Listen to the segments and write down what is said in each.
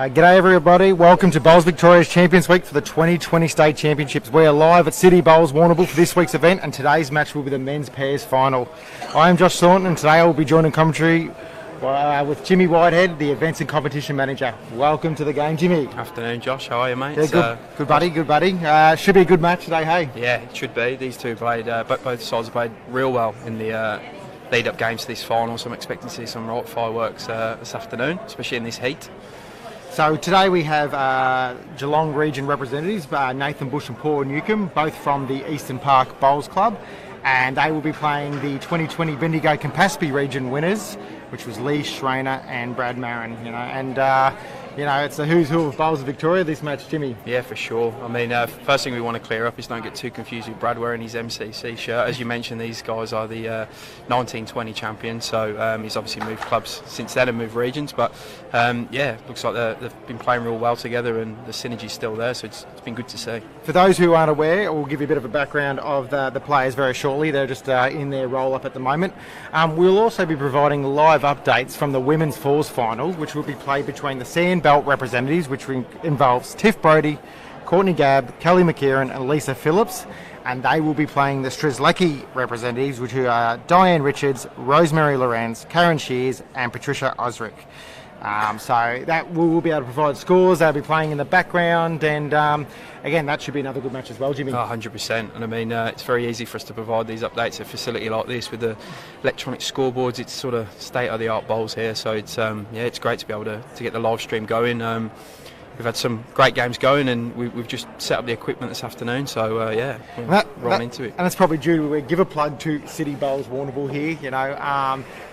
G'day everybody, welcome to Bowls Victoria's Champions Week for the 2020 State Championships. We're live at City Bowls Warrnambool for this week's event, and today's match will be the men's pairs final. I am Josh Thornton, and today I will be joining commentary with Jimmy Whitehead, the events and competition manager. Welcome to the game, Jimmy. Afternoon, Josh. How are you, mate? Yeah, good buddy. Should be a good match today, hey? Yeah, it should be. These two played, both sides have played real well in the lead-up games to this final, so I'm expecting to see some right fireworks this afternoon, especially in this heat. So today we have Geelong region representatives, Nathan Bush and Paul Newcombe, both from the Eastern Park Bowls Club, and they will be playing the 2020 Bendigo Campaspe region winners, which was Lee Schraner and Brad Marron. It's the who's who of Bowls of Victoria, this match, Jimmy. Yeah, for sure. I mean, first thing we want to clear up is don't get too confused with Brad wearing his MCC shirt. As you mentioned, these guys are the 1920 champions, so he's obviously moved clubs since then and moved regions, but looks like they've been playing real well together and the synergy's still there, so it's been good to see. For those who aren't aware, we'll give you a bit of a background of the players very shortly. They're just in their roll-up at the moment. We'll also be providing live updates from the Women's Fours Final, which will be played between the Sand Belt representatives, which involves Tiff Brody, Courtney Gabb, Kelly McKieran and Lisa Phillips, and they will be playing the Strzelecki representatives, which are Diane Richards, Rosemary Lorenz, Karen Shears and Patricia Osric. So that we'll be able to provide scores. They'll be playing in the background, and again, that should be another good match as well, Jimmy. 100%. And I mean, it's very easy for us to provide these updates at a facility like this with the electronic scoreboards. It's sort of state-of-the-art bowls here, so it's great to be able to get the live stream going. We've had some great games going, and we've just set up the equipment this afternoon, so we're rolling into it. And it's probably due to give a plug to City Bowls Warrnambool here.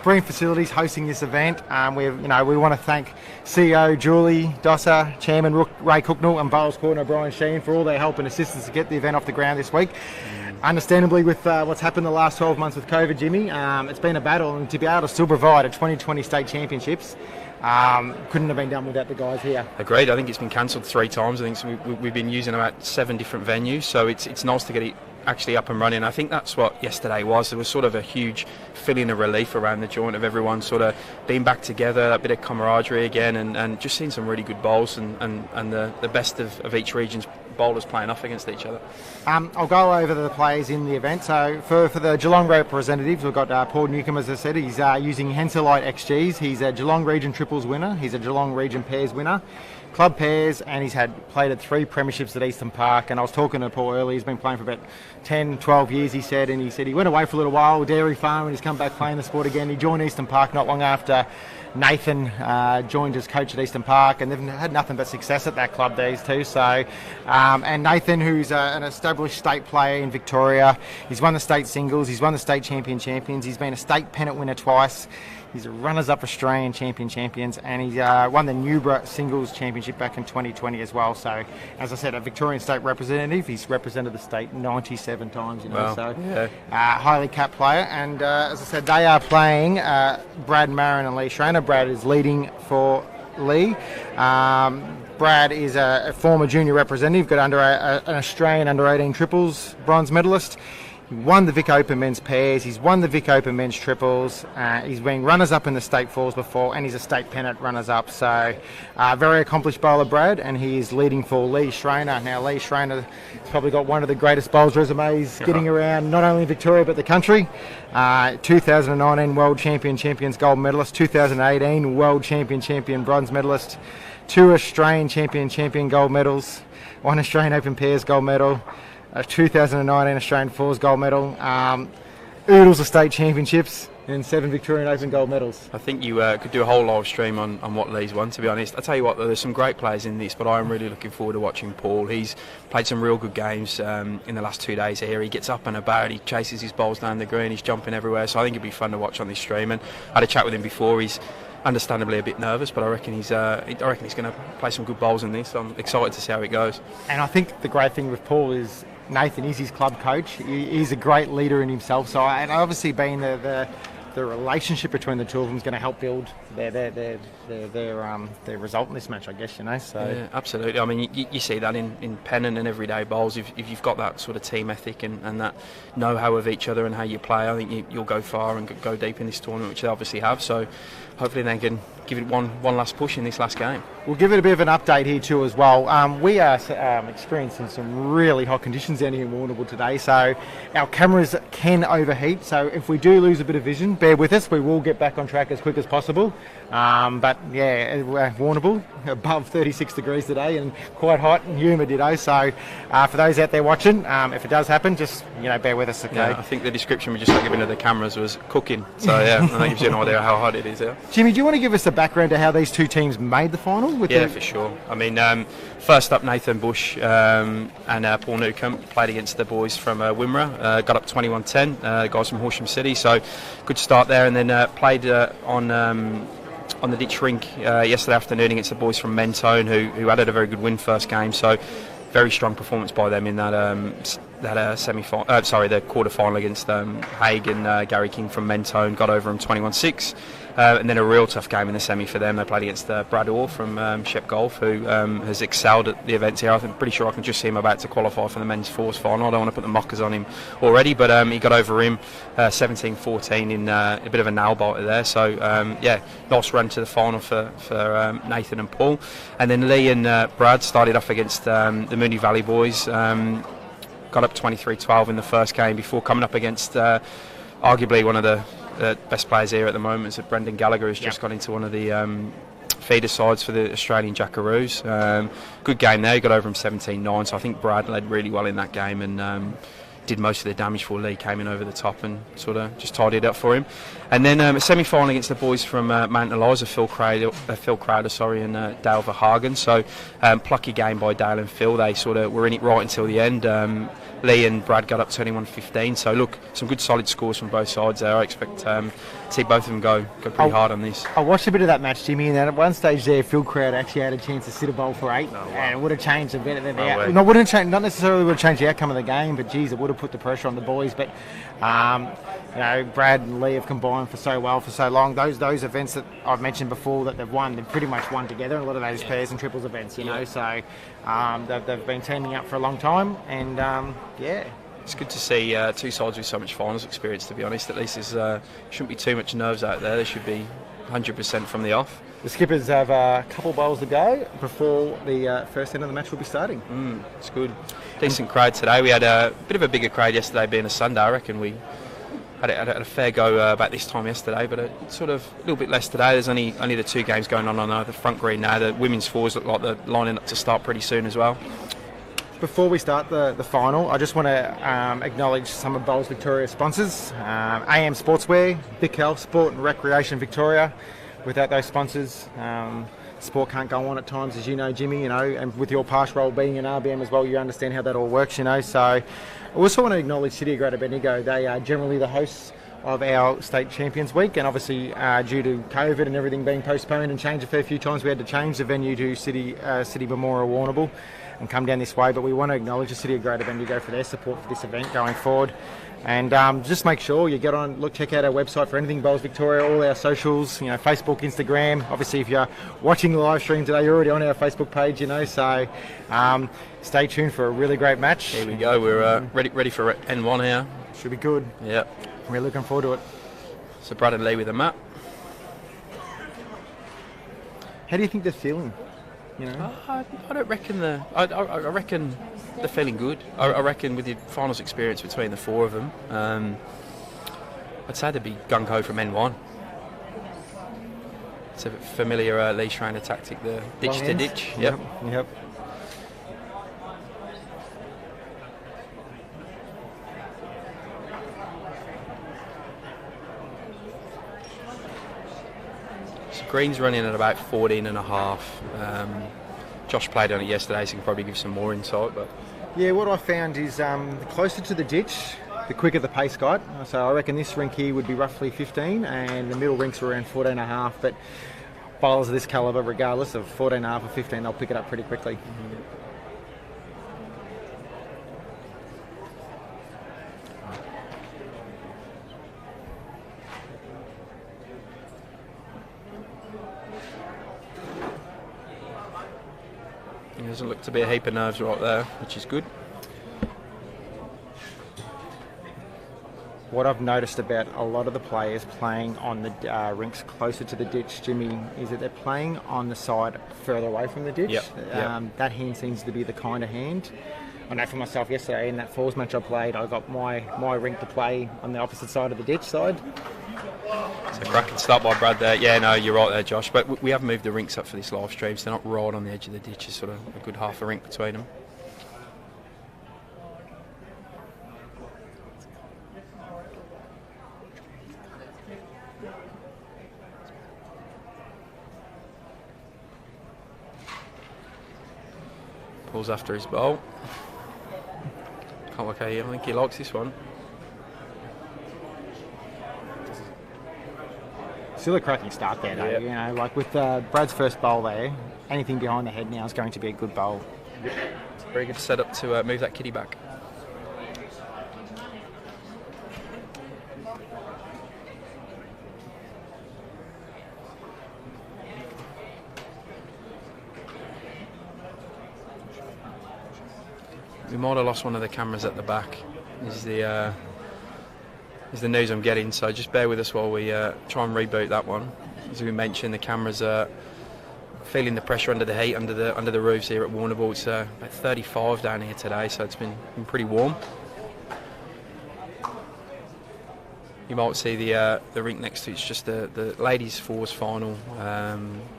Brilliant facilities hosting this event. We want to thank CEO Julie Dosser, Chairman Ray Cooknell and Bowls Coordinator Brian Sheen for all their help and assistance to get the event off the ground this week. Understandably, with what's happened the last 12 months with COVID, Jimmy, it's been a battle, and to be able to still provide a 2020 State Championships couldn't have been done without the guys here. Agreed. I think it's been cancelled 3 times. I think we've been using about 7 different venues, so it's nice to get it actually up and running. I think that's what yesterday was. There was sort of a huge feeling of relief around the joint of everyone sort of being back together, a bit of camaraderie again, and just seeing some really good bowls and the best of each region's bowlers playing off against each other. I'll go over the players in the event. So for the Geelong representatives, we've got Paul Newcombe, as I said. He's using Henselite XGs. He's a Geelong Region Triples winner. He's a Geelong Region Pairs winner, Club Pairs, and he's played at 3 premierships at Eastern Park. And I was talking to Paul earlier. He's been playing for about 10, 12 years, he said, and he said he went away for a little while, dairy farm, and he's come back playing the sport again. He joined Eastern Park not long after Nathan joined as coach at Eastern Park, and they've had nothing but success at that club, these two. So, and Nathan, who's an established state player in Victoria, he's won the state singles, he's won the state champions, he's been a state pennant winner twice. He's a runners-up Australian champions, and he's won the Newborough Singles Championship back in 2020 as well. So, as I said, a Victorian state representative. He's represented the state 97 times, highly capped player. And as I said, they are playing Brad Marron and Lee Schraner. Brad is leading for Lee. Brad is a former junior representative, got an Australian under-18 triples bronze medalist. He won the Vic Open men's pairs, he's won the Vic Open men's triples, he's been runners-up in the state fours before, and he's a state pennant runners-up. So, very accomplished bowler, Brad, and he is leading for Lee Schraner. Now, Lee Schraner has probably got one of the greatest bowls resumes getting around not only Victoria but the country. 2019 World Champions gold medalist, 2018 World Champion bronze medalist, 2 Australian Champion gold medals, 1 Australian Open Pairs gold medal, a 2019 Australian Fours gold medal, oodles of state championships, and 7 Victorian Open gold medals. I think you could do a whole live stream on what Lee's won, to be honest. I tell you what, there's some great players in this, but I'm really looking forward to watching Paul. He's played some real good games in the last 2 days here. He gets up and about, he chases his bowls down the green, he's jumping everywhere, so I think it'd be fun to watch on this stream. And I had a chat with him before. He's understandably a bit nervous, but I reckon he's going to play some good bowls in this. I'm excited to see how it goes. And I think the great thing with Paul is Nathan is his club coach. He's a great leader in himself. So, and obviously being the relationship between the two of them is going to help build their result in this match, I guess. So yeah, absolutely. I mean, you see that in pennant and everyday bowls. If you've got that sort of team ethic and that know-how of each other and how you play, I think you'll go far and go deep in this tournament, which they obviously have. So hopefully they can give it one last push in this last game. We'll give it a bit of an update here too as well. We are experiencing some really hot conditions down here in Warrnambool today, so our cameras can overheat. So if we do lose a bit of vision, bear with us. We will get back on track as quick as possible. But yeah, Warrnambool above 36 degrees today and quite hot and humid today. So for those out there watching, if it does happen, just bear with us. Okay. Yeah, I think the description we just got given to the cameras was cooking. So yeah, and that gives you an idea how hot it is there. Jimmy, do you want to give us a background to how these two teams made the final? For sure. I mean, first up, Nathan Bush and Paul Newcombe played against the boys from Wimmera, got up 21-10, guys from Horsham City, so good start there, and then played on the ditch rink yesterday afternoon against the boys from Mentone, who added a very good win first game, so very strong performance by them in the quarter final against Haig and Gary King from Mentone, got over them 21-6. And then a real tough game in the semi for them. They played against Brad Orr from Shep Golf, who has excelled at the events here. I'm pretty sure I can just see him about to qualify for the men's fours final. I don't want to put the mockers on him already, but he got over him 17-14 in a bit of a nail biter there. So nice run to the final for Nathan and Paul. And then Lee and Brad started off against the Moonee Valley boys. Got up 23-12 in the first game before coming up against arguably one of the best players here at the moment is Brendan Gallagher, who's just got into one of the feeder sides for the Australian Jackaroos. Good game there, he got over him 17-9, so I think Brad led really well in that game and did most of the damage for Lee, came in over the top and sort of just tidied it up for him. And then a semi-final against the boys from Mount Eliza, Phil Crowder and Dale Verhagen. So plucky game by Dale and Phil. They sort of were in it right until the end. Lee and Brad got up 21-15. So look, some good solid scores from both sides there. I expect to see both of them go pretty hard on this. I watched a bit of that match, Jimmy, and at one stage there, Phil Crowder actually had a chance to sit a bowl for 8, and it would have changed a bit. Not necessarily would have changed the outcome of the game, but geez, it would have put the pressure on the boys. But Brad and Lee have combined for so well for so long. Those events that I've mentioned before that they've won, they've pretty much won together. A lot of those pairs and triples events, So they've been teaming up for a long time, and it's good to see two sides with so much finals experience, to be honest. At least there shouldn't be too much nerves out there. There should be 100% from the off. The skippers have a couple bowls to go before the first end of the match will be starting. It's good. Decent crowd today. We had a bit of a bigger crowd yesterday being a Sunday. I reckon we had a fair go about this time yesterday, but sort of a little bit less today. There's only the two games going on the front green now. The women's fours look like they're lining up to start pretty soon as well. Before we start the final, I just want to acknowledge some of Bowls Victoria's sponsors. AM Sportswear, Vic Health, Sport and Recreation Victoria. Without those sponsors, sport can't go on at times, as you know, Jimmy, and with your past role being in RBM as well, you understand how that all works, So I also want to acknowledge City of Greater Bendigo. They are generally the hosts of our State Champions Week, and obviously due to COVID and everything being postponed and changed a fair few times, we had to change the venue to City Memorial Warrnambool and come down this way, but we want to acknowledge the City of Greater Bendigo for their support for this event going forward. And just make sure you check out our website for anything Bowls Victoria, all our socials, Facebook, Instagram. Obviously, if you're watching the live stream today, you're already on our Facebook page, so stay tuned for a really great match. Here we go, we're ready for N1 here. Should be good. Yeah. We're looking forward to it. So Brad and Lee with the map. How do you think they're feeling? I don't reckon I reckon they're feeling good. I reckon with the finals experience between the four of them, I'd say they'd be gung-ho from N1. It's a familiar Lee Schraner tactic, the ditch to ditch. Yep. Green's running at about 14.5. Josh played on it yesterday, so he can probably give some more insight. But yeah, what I found is the closer to the ditch, the quicker the pace got. So I reckon this rink here would be roughly 15, and the middle rinks are around 14.5. But bowlers of this calibre, regardless of 14.5 or 15, they'll pick it up pretty quickly. There doesn't look to be a heap of nerves right there, which is good. What I've noticed about a lot of the players playing on the rinks closer to the ditch, Jimmy, is that they're playing on the side further away from the ditch. Yep. That hand seems to be the kind of hand. I know for myself yesterday in that falls match I played, I got my rink to play on the opposite side of the ditch side. So cracking start by Brad there. Yeah, no, you're right there, Josh. But we have moved the rinks up for this live stream, so they're not right on the edge of the ditch. There's sort of a good half a rink between them. Pulls after his bowl. Can't look at him. I think he likes this one. Still a cracking start there, though. Yep. You know, like with Brad's first bowl there, anything behind the head now is going to be a good bowl. It's a very good setup to move that kiddie back. We might have lost one of the cameras at the back. Is the news I'm getting. So just bear with us while we try and reboot that one. As we mentioned, the cameras are feeling the pressure under the heat under the roofs here at Warrnambool. It's about 35 down here today, so it's been pretty warm. You might see the rink next to it's just the ladies' fours final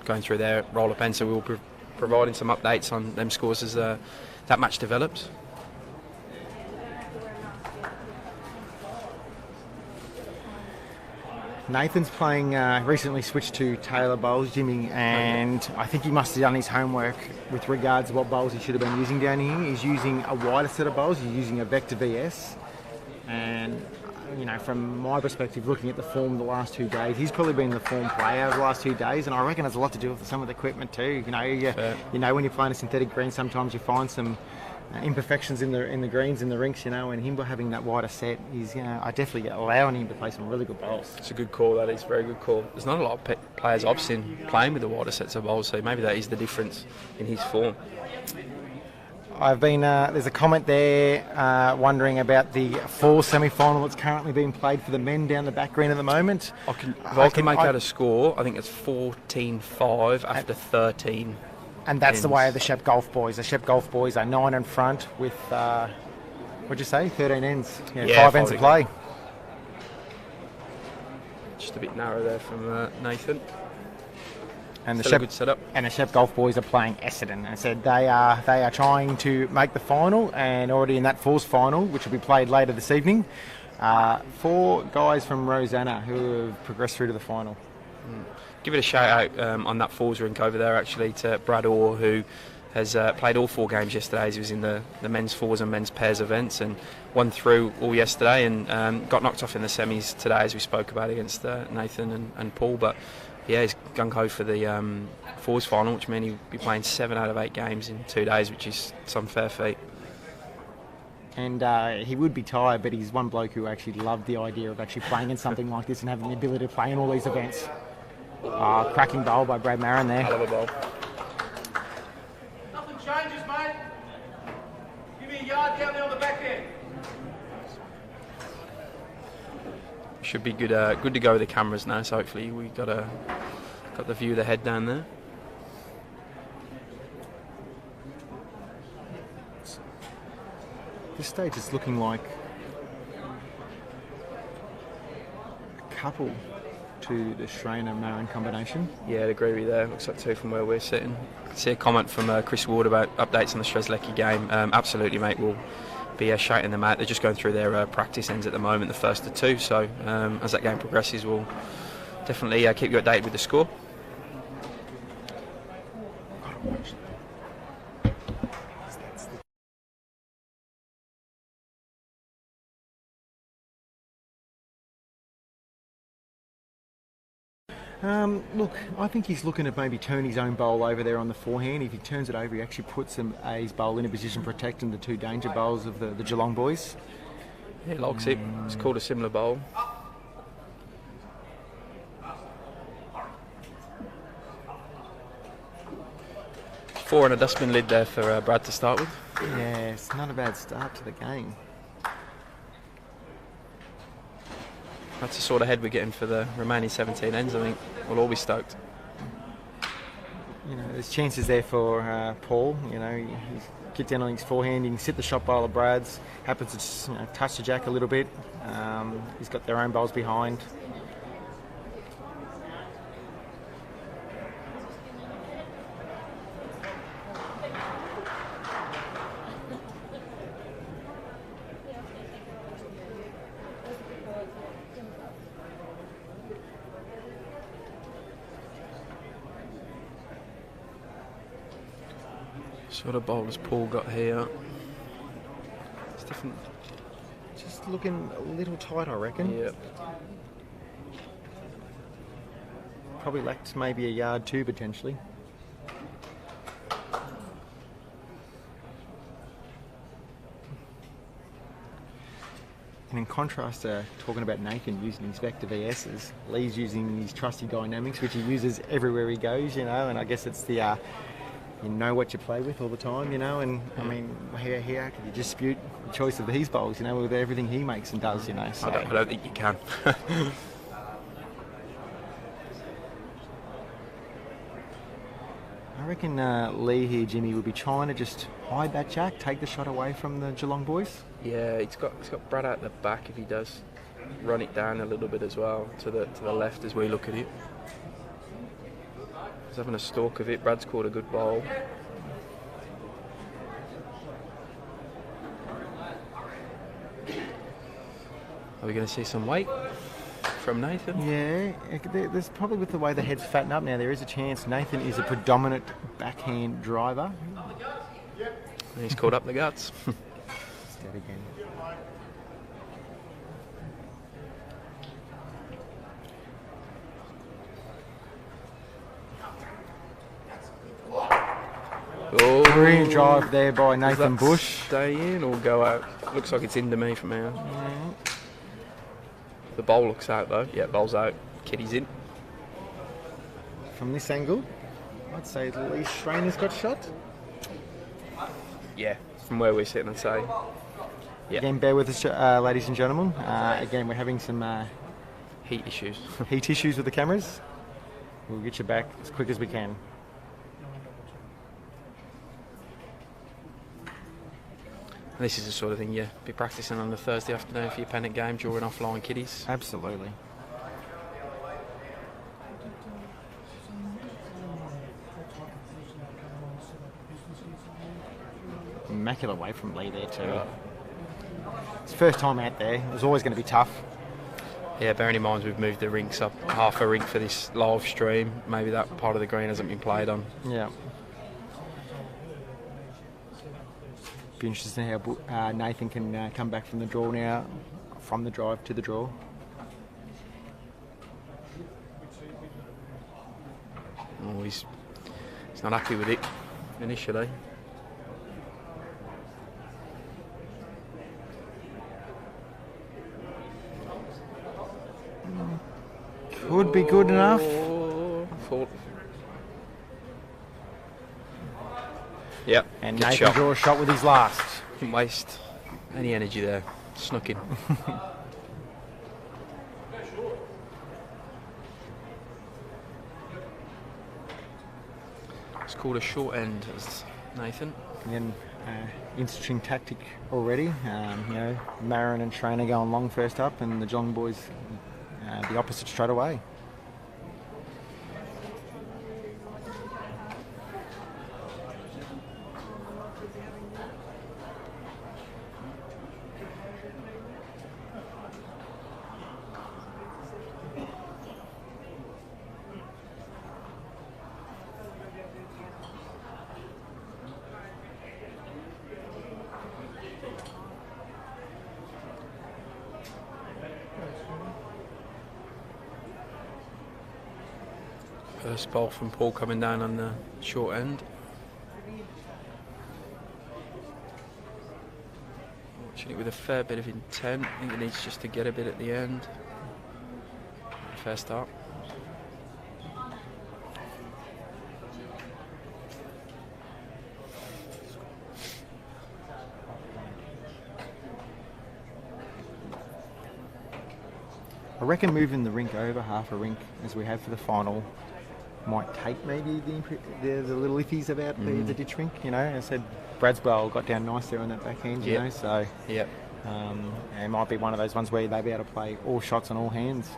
going through their roller pen. So we'll be providing some updates on them scores as that match develops. Nathan's playing, recently switched to Taylor bowls, Jimmy, and I think he must have done his homework with regards to what bowls he should have been using down here. He's using a wider set of bowls, he's using a Vector VS, and you know, from my perspective, looking at the form the last 2 days, he's probably been the form player over the last 2 days, and I reckon there's a lot to do with some of the equipment too. You know, when you're playing a synthetic green, sometimes you find some imperfections in the greens in the rinks, you know, and him having that wider set is, you know, I definitely allowing him to play some really good bowls. It's a good call, that is a very good call. There's not a lot of players I've seen playing with the wider sets of bowls, so maybe that is the difference in his form. I've been there's a comment there wondering about the fall semi-final that's currently being played for the men down the back green at the moment. I can make out a score. I think it's 14-5 after 13. And that's ends. the way of the Shep Golf boys. The Shep Golf boys are 9 in front with, what'd you say, 13 ends? Yeah, 5 ends of play. Just a bit narrow there from Nathan. And Still a good setup. And the Shep Golf boys are playing Essendon. And I said they are trying to make the final, and already in that falls final, which will be played later this evening, 4 guys from Rosanna who have progressed through to the final. Give it a shout out on that falls rink over there actually to Brad Orr, who has played all 4 games yesterday as he was in the men's fours and men's pairs events, and won through all yesterday and got knocked off in the semis today as we spoke about against Nathan and Paul. But yeah, he's gung-ho for the fours final, which means he'll be playing 7 out of 8 games in 2 days, which is some fair feat. And he would be tired, but he's one bloke who actually loved the idea of actually playing in something like this and having the ability to play in all these events. Cracking bowl by Brad Marron there. Hell of a bowl. Nothing changes, mate. Give me a yard down there on the back end. Should be good to go with the cameras now, so hopefully we got the view of the head down there. This stage is looking like a couple to the Schraner-Marron combination. Yeah, I'd agree with you there. Looks like 2 from where we're sitting. I can see a comment from Chris Ward about updates on the Strzelecki game. Absolutely, mate. We'll be shouting them out. They're just going through their practice ends at the moment, the first of 2. So as that game progresses, we'll definitely keep you updated with the score. Look, I think he's looking to maybe turn his own bowl over there on the forehand. If he turns it over, he actually puts his bowl in a position protecting the 2 danger bowls of the Geelong boys. Yeah, locks it. It's called a similar bowl. Four and a dustbin lid there for Brad to start with. Yeah, it's not a bad start to the game. that's the sort of head we're getting for the remaining 17 ends. I think we'll all be stoked. You know, there's chances there for Paul. You know, he's get down on his forehand, he can sit the shot by the Brads. Happens to just, touch the jack a little bit. He's got their own bowls behind. Sort of bowlers Paul got here. It's different. Just looking a little tight, I reckon. Yep. Probably lacked maybe a yard too, potentially. And in contrast to talking about Nathan using his vector VSs, Lee's using his trusty dynamics, which he uses everywhere he goes, and I guess it's the you know what you play with all the time, and I mean, how can you dispute the choice of these bowls, with everything he makes and does, so. I don't think you can. I reckon Lee here, Jimmy, would be trying to just hide that jack, take the shot away from the Geelong boys. Yeah, he's got Brad out the back if he does run it down a little bit as well to the left as we look at it. He's having a stalk of it. Brad's caught a good bowl. Are we going to see some weight from Nathan? Yeah, there's probably, with the way the head's fatten up now, there is a chance Nathan is a predominant backhand driver. And he's caught up the guts. Dead again. Oh, Green drive there by Nathan does that Bush. Stay in or go out? Looks like it's into me from here. The bowl looks out though. Yeah, bowl's out. Kitty's in. From this angle, I'd say at least Schraner's got shot. Yeah, from where we're sitting, I'd say. Yeah. Again, bear with us, ladies and gentlemen. Again, we're having some Heat issues. heat issues with the cameras. We'll get you back as quick as we can. This is the sort of thing you be practicing on a Thursday afternoon for your pennant game, drawing offline kiddies. Absolutely. Immaculate way from Lee there too. It's first time out there. It was always going to be tough. Yeah, bearing in mind we've moved the rinks up half a rink for this live stream. Maybe that part of the green hasn't been played on. Yeah. Be interesting how Nathan can come back from the draw now, from the drive to the draw. Oh, he's not happy with it initially. Could be good enough. Yep. And good Nathan shot. draw a shot with his last. Didn't waste any energy there. Snuck in. It's called a short end, as Nathan. And then interesting tactic already. Marron and Schraner going long first up, and the Geelong boys the opposite straight away. First bowl from Paul coming down on the short end. Watching it with a fair bit of intent. I think it needs just to get a bit at the end. Fair start. I reckon moving the rink over half a rink as we have for the final might take maybe the little iffies about the ditch rink. You know, I said Brad's bowl got down nice there on that back end. You know, so it might be one of those ones where they'll be able to play all shots on all hands.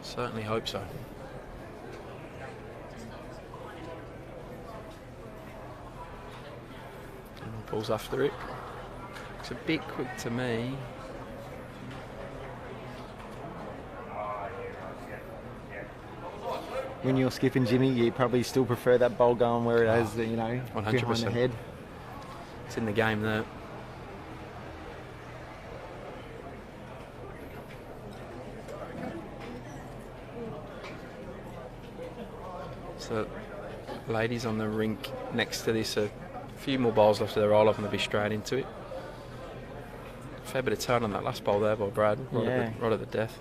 Certainly hope so. And pulls after it. It's a bit quick to me. When you're skipping, Jimmy, you probably still prefer that bowl going where it has, you know, 100%. behind the head. It's in the game there. So, ladies on the rink next to this, a few more bowls left of the roll up and they'll be straight into it. Fair bit of turn on that last bowl there by Brad, right at the death.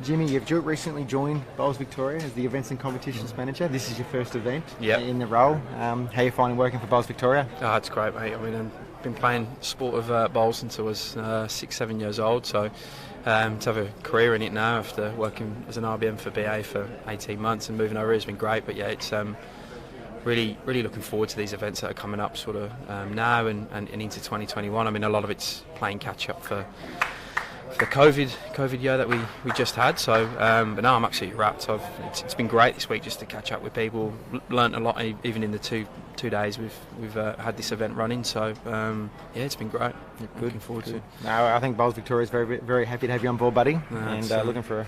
Jimmy, you've recently joined Bowls Victoria as the Events and Competitions Manager. This is your first event in the role. How are you finding working for Bowls Victoria? Oh, it's great, mate. I mean, I've been playing sport of bowls since I was 6-7 years old, so to have a career in it now after working as an RBM for BA for 18 months and moving over has been great. But yeah, it's really looking forward to these events that are coming up sort of now and into 2021. I mean, a lot of it's playing catch up for the COVID year that we just had. So, but now I'm absolutely wrapped. It's been great this week just to catch up with people. Learnt a lot even in the two days we've had this event running. So it's been great. Looking forward to it. No, I think Bowls Victoria is very very happy to have you on board, buddy, and looking for a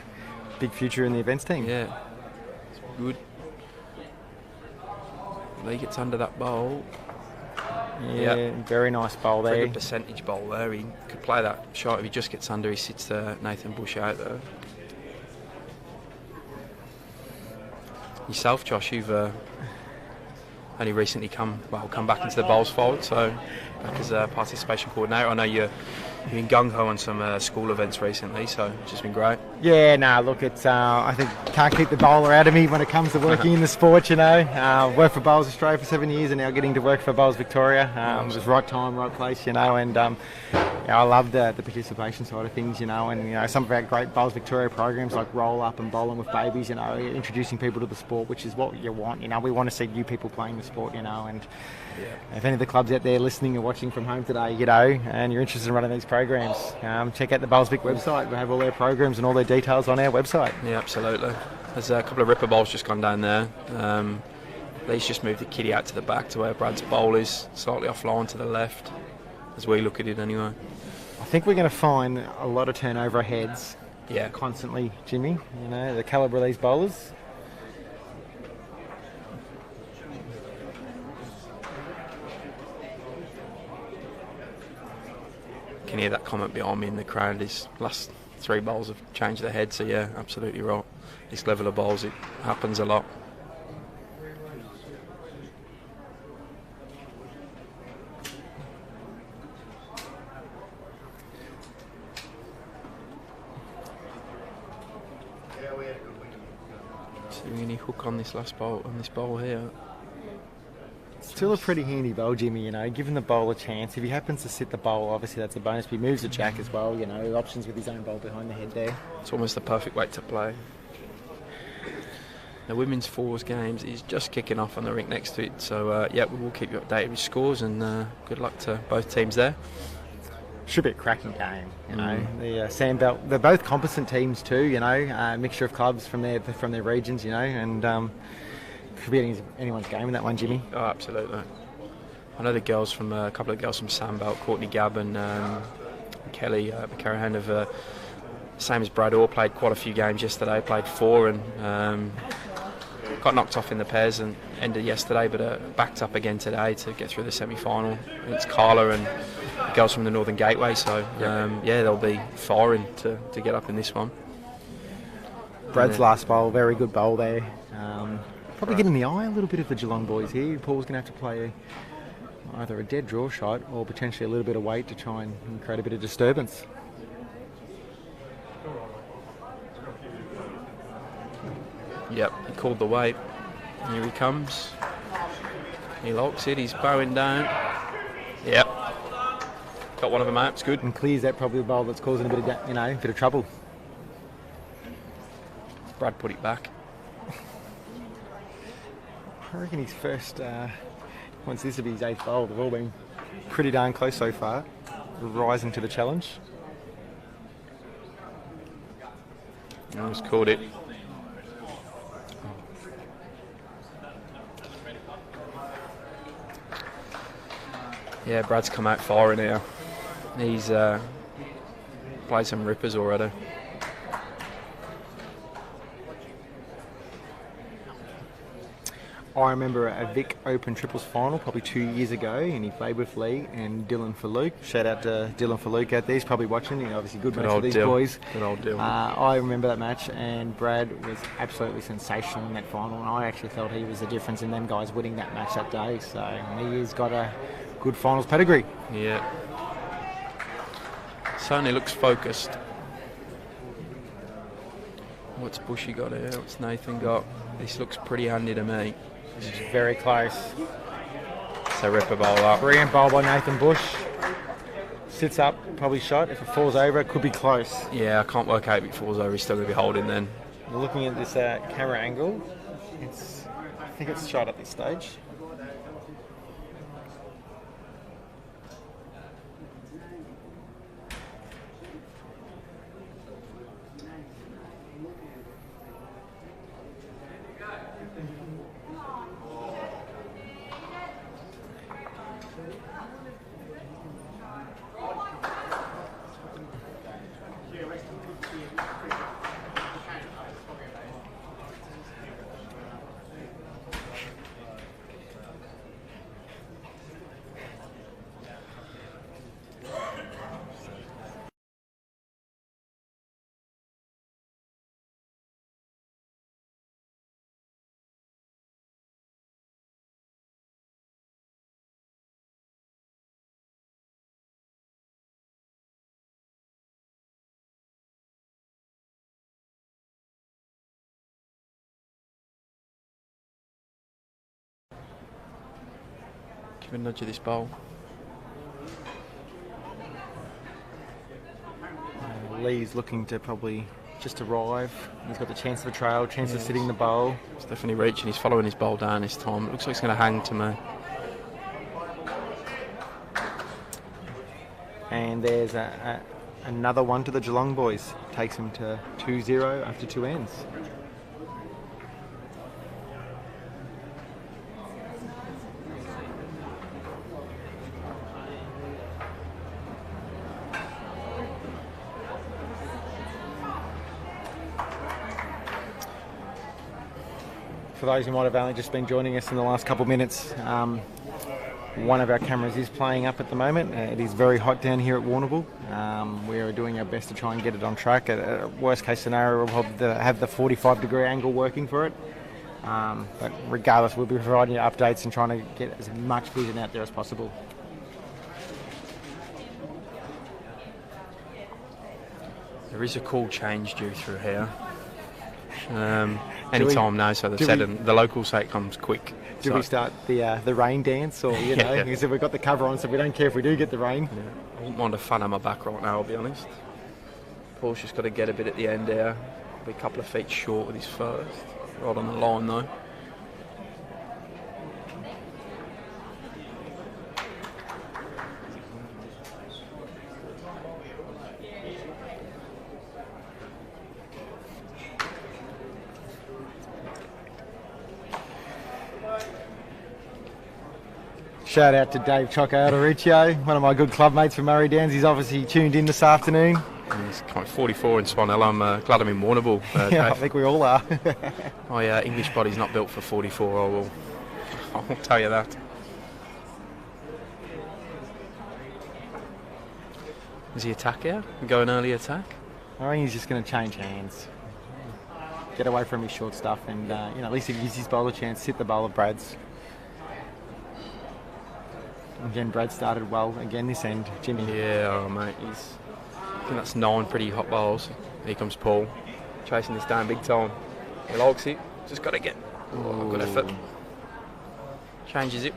big future in the events team. Yeah, it's good. Lee gets under that bowl. Yeah, very nice bowl there. Very good percentage bowl there. He could play that shot if he just gets under. He sits Nathan Bush out there. Yourself, Josh, you've only recently come back into the bowls fold, so back as a participation coordinator. I know you've been gung-ho on some school events recently, so it's just been great. Yeah, look, it's I think can't keep the bowler out of me when it comes to working in the sport, you know. Worked for Bowls Australia for 7 years and now getting to work for Bowls Victoria. It was right time, right place, you know, and I love the participation side of things, you know, and, you know, some of our great Bowls Victoria programs like Roll Up and Bowling with Babies, you know, introducing people to the sport, which is what you want, you know. We want to see new people playing the sport, you know, and if any of the clubs out there listening or watching from home today, you know, and you're interested in running these programs, check out the Bowls Vic website. We have all their programs and all their details on our website. Yeah, absolutely. There's a couple of ripper bowls just gone down there. Lee's just moved the kiddie out to the back to where Brad's bowl is, slightly offline to the left, as we look at it anyway. I think we're going to find a lot of turnover of heads constantly, Jimmy. You know, the calibre of these bowlers. Can hear that comment behind me in the crowd. His last 3 bowls have changed their head, so yeah, absolutely right. This level of bowls, it happens a lot. See any hook on this last bowl, on this bowl here. Still a pretty handy bowl, Jimmy, you know, giving the bowler a chance. If he happens to sit the bowl, obviously that's a bonus. But he moves the jack as well, you know, options with his own bowl behind the head there. It's almost the perfect weight to play. The women's fours games is just kicking off on the rink next to it. So, we will keep you updated with scores and good luck to both teams there. Should be a cracking game, you know. The Sandbelt, they're both competent teams too, you know, a mixture of clubs from their regions, you know, and could be anyone's game in that one, Jimmy. Oh, absolutely. I know the girls from a couple of girls from Sandbelt, Courtney Gabb and Kelly McCarahan have, same as Brad, all played quite a few games yesterday. Played 4 and got knocked off in the pairs and ended yesterday, but backed up again today to get through the semi-final. It's Carla and the girls from the Northern Gateway, so they'll be firing to get up in this one. Brad's last bowl, very good bowl there. Probably getting the eye a little bit of the Geelong boys here. Paul's going to have to play either a dead draw shot or potentially a little bit of weight to try and create a bit of disturbance. Yep, he called the weight. Here he comes. He locks it, he's bowing down. Yep. Got one of them out, it's good. And clears that probably the bowl that's causing a bit of, bit of trouble. Brad put it back. I reckon his first, once this will be his 8th bowl, they've all been pretty darn close so far, rising to the challenge. Almost caught it. Yeah, Brad's come out firing here. He's played some rippers already. I remember a Vic Open triples final probably 2 years ago, and he played with Lee and Dylan for Luke. Shout out to Dylan for Luke out there. He's probably watching. Obviously good match for these boys. Good old Dylan. I remember that match, and Brad was absolutely sensational in that final, and I actually felt he was the difference in them guys winning that match that day. So he has got a good finals pedigree. Yeah. Certainly looks focused. What's Bushy got here? What's Nathan got? This looks pretty handy to me. This is very close. So ripper bowl up. Brilliant bowl by Nathan Bush. Sits up, probably shot. If it falls over, it could be close. Yeah, I can't work out if it falls over. He's still going to be holding then. We're looking at this camera angle. I think it's shot at this stage. Give a nudge of this bowl. Lee's looking to probably just arrive. He's got the chance of a trail, chance of sitting the bowl. He's definitely reaching. He's following his bowl down this time. It looks like it's going to hang to me. And there's another one to the Geelong boys. Takes him to 2-0 after 2 ends. For those who might have only just been joining us in the last couple of minutes, one of our cameras is playing up at the moment. It is very hot down here at Warrnambool. We are doing our best to try and get it on track. At a worst case scenario, we'll have the 45-degree angle working for it. But regardless, we'll be providing you updates and trying to get as much vision out there as possible. There is a cool change due through here. Any time now, so they've said, and the locals say it comes quick. Do we start the rain dance, or because we've got the cover on, so we don't care if we do get the rain. Yeah. I wouldn't mind a fan on my back right now, I'll be honest. Paul's just got to get a bit at the end there. Be a couple of feet short with his first. Right on the line though. Shout out to Dave Choco Aldericcio, one of my good club mates from Murray Downs. He's obviously tuned in this afternoon. He's 44 in Swanell. I'm glad I'm in Warrnambool. Yeah, I think we all are. My English body's not built for 44, I'll tell you that. Is he attack here? Go an early attack? I think he's just going to change hands. Get away from his short stuff and at least he gives his bowler a chance, sit the bowl of Brad's. Again, Brad started well again this end, Jimmy. Yeah, mate. I think that's 9 pretty hot bowls. Here comes Paul, chasing this down big time. He likes it. Just got to get good effort. Changes it.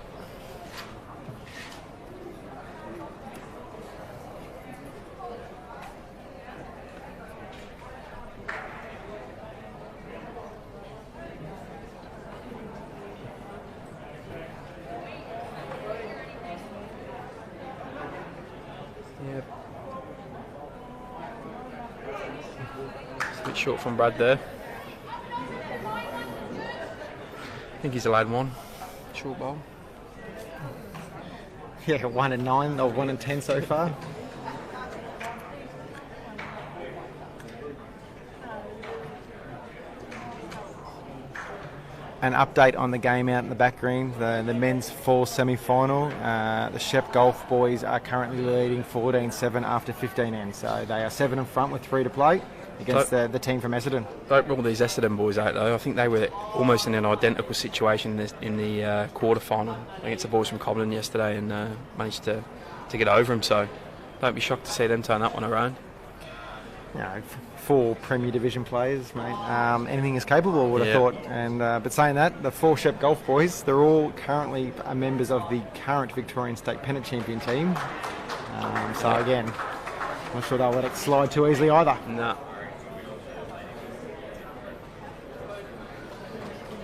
Yep. It's a bit short from Brad there. I think he's allowed one short ball. Yeah, 1 and 9 or 1 and 10 so far. An update on the game out in the back green, the men's four semi-final. The Shep Golf boys are currently leading 14-7 after 15 ends. So they are 7 in front with 3 to play against the team from Essendon. Don't rule these Essendon boys out though. I think they were almost in an identical situation in the quarter-final against the boys from Cobden yesterday and managed to get over them. So don't be shocked to see them turn that one around. You know, 4 Premier Division players, mate. Anything is capable, would have thought. And but saying that, the 4 Shep Golf boys, they're all currently members of the current Victorian State Pennant Champion team. Again, not sure they'll let it slide too easily either. No.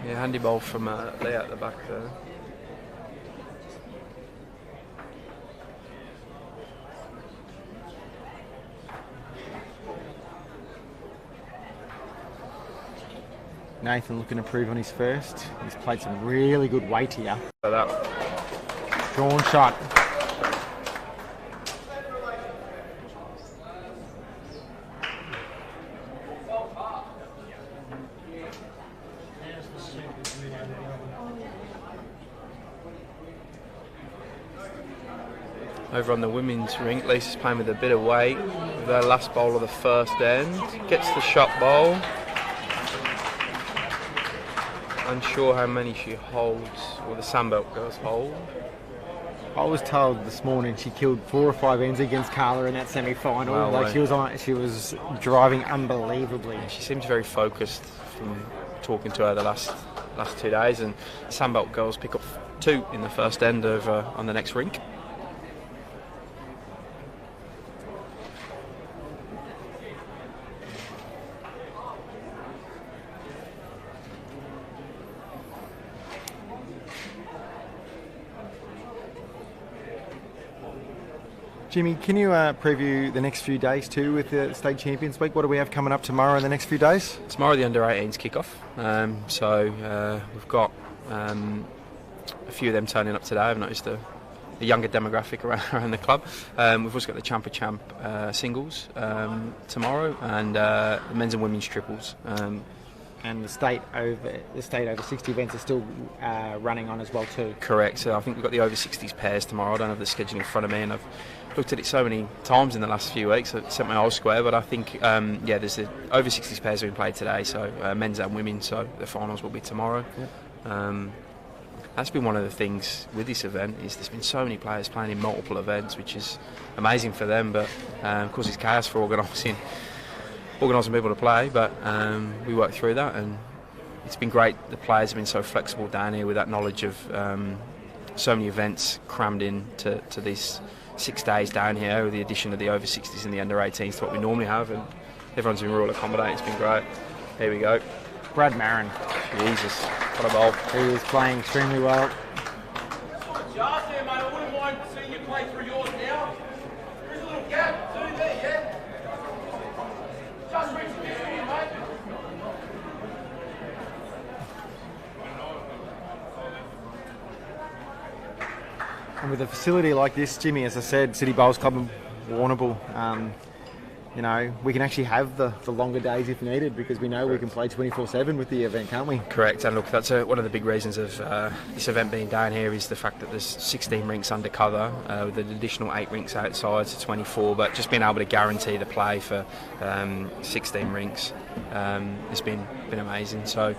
Yeah, handy ball from Lee at the back there. Nathan looking to improve on his first. He's played some really good weight here. Drawn shot. Over on the women's rink, Lisa's playing with a bit of weight. The last bowl of the first end. Gets the shot bowl. Unsure how many she holds, or the Sandbelt girls hold. I was told this morning she killed 4 or 5 ends against Carla in that semi-final. Wow, she was driving unbelievably. She seems very focused from talking to her the last 2 days, and the Sandbelt girls pick up 2 in the first end over on the next rink. Jimmy, can you preview the next few days too with the State Champions Week? What do we have coming up tomorrow in the next few days? Tomorrow the under-18s kick-off. We've got a few of them turning up today. I've noticed the younger demographic around the club. We've also got the Champ of Champ singles tomorrow and the men's and women's triples. And the state over 60 events are still running on as well too. Correct. So I think we've got the over 60s pairs tomorrow. I don't have the schedule in front of me, and I've looked at it so many times in the last few weeks. I've sent my whole square, but I think there's the over 60s pairs being played today. So men's and women. So the finals will be tomorrow. Yep. That's been one of the things with this event is there's been so many players playing in multiple events, which is amazing for them, but of course it's chaos for organising people to play, but we work through that, and it's been great. The players have been so flexible down here with that knowledge of so many events crammed in to these 6 days down here with the addition of the over 60s and the under 18s to what we normally have, and everyone's been real accommodating. It's been great. Here we go. Brad Marron. Jesus, what a bowl. He is playing extremely well. Just there, mate. I wouldn't mind seeing you play through yours now. There's a little gap. 2 there, yeah? Just reach this for you, mate. And with a facility like this, Jimmy, as I said, City Bowls Club and Warrnambool, we can actually have the longer days if needed because we know we can play 24/7 with the event, can't we? Correct, and look, that's one of the big reasons of this event being down here is the fact that there's 16 rinks under cover with an additional 8 rinks outside, so 24, but just being able to guarantee the play for 16 rinks has been amazing. So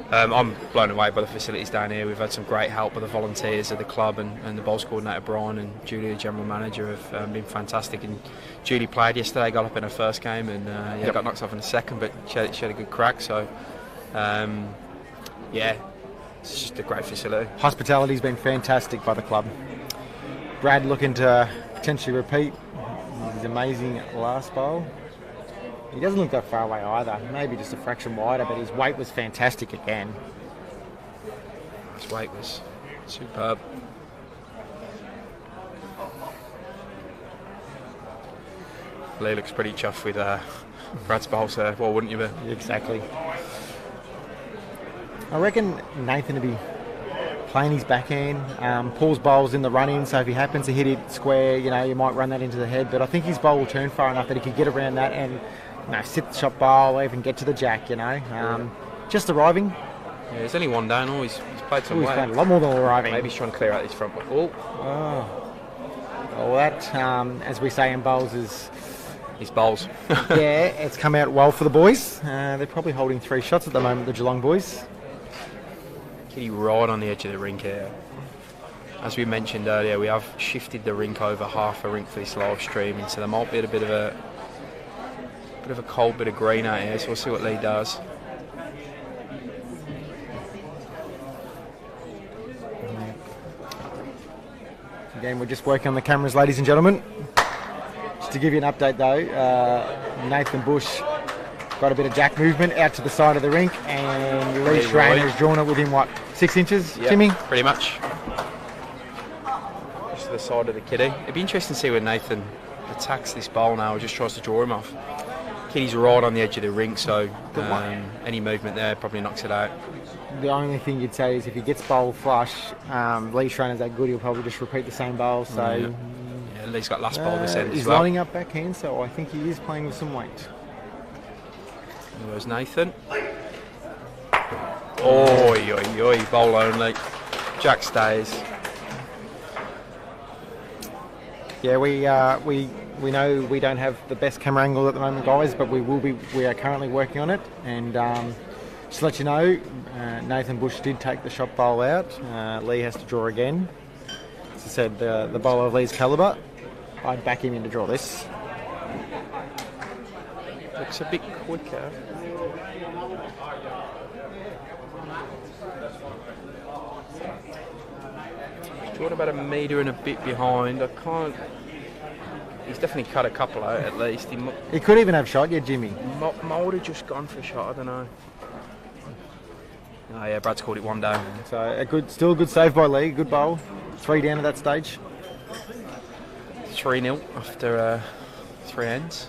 I'm blown away by the facilities down here. We've had some great help with the volunteers of the club and the bowls coordinator Brian and Julie, the general manager, have been fantastic. And Julie played yesterday, got up in her first game and got knocked off in the second, but she had a good crack. So Yeah, it's just a great facility. Hospitality's been fantastic by the club. Brad looking to potentially repeat his amazing last bowl. He doesn't look that far away either. Maybe just a fraction wider, but his weight was fantastic again. His weight was superb. Lee looks pretty chuffed with Brad's bowls there. Well, wouldn't you be? Exactly. I reckon Nathan will be playing his backhand. Paul's bowl's in the run-in, so if he happens to hit it square, you might run that into the head. But I think his bowl will turn far enough that he could get around that and sit the shot bowl, even get to the jack. Just arriving. Yeah, there's only one down. He's played some He's weight. played a lot more than arriving. Maybe he's trying to clear out his front. Oh, Well, that, as we say in bowls, is his bowls. yeah, it's come out well for the boys. They're probably holding 3 shots at the moment, the Geelong boys. Kitty right on the edge of the rink here. As we mentioned earlier, we have shifted the rink over half a rink for this live streaming, so there might be a bit of a cold bit of green out here. So we'll see what Lee does. Again, we're just working on the cameras, ladies and gentlemen. Just to give you an update though, Nathan Bush got a bit of jack movement out to the side of the rink, and Lee Schraner has drawn it within 6 inches, Yep, Jimmy? Pretty much. Just to the side of the kitty. It'd be interesting to see when Nathan attacks this bowl now or just tries to draw him off. Kitty's right on the edge of the rink, so any movement there probably knocks it out. The only thing you'd say is if he gets bowl flush, Lee Schraner's that good, he'll probably just repeat the same bowl. So Yeah, Lee's got last bowl this end he's as well. lining up backhand, so I think he is playing with some weight. There goes Nathan. Oi, oi, oi, bowl only. Jack stays. Yeah, we know we don't have the best camera angle at the moment, guys, but we are currently working on it. And just to let you know, Nathan Bush did take the shot bowl out. Lee has to draw again. As I said, the bowler of Lee's calibre, I'd back him in to draw this. Looks a bit quicker. He's drawn about a metre and a bit behind. I can't. He's definitely cut a couple out at least. He could even have shot, yeah, Jimmy. Might have just gone for a shot. I don't know. Oh yeah, Brad's called it one down. So still a good save by Lee. Good bowl. 3 down at that stage. 3-0 after 3 ends.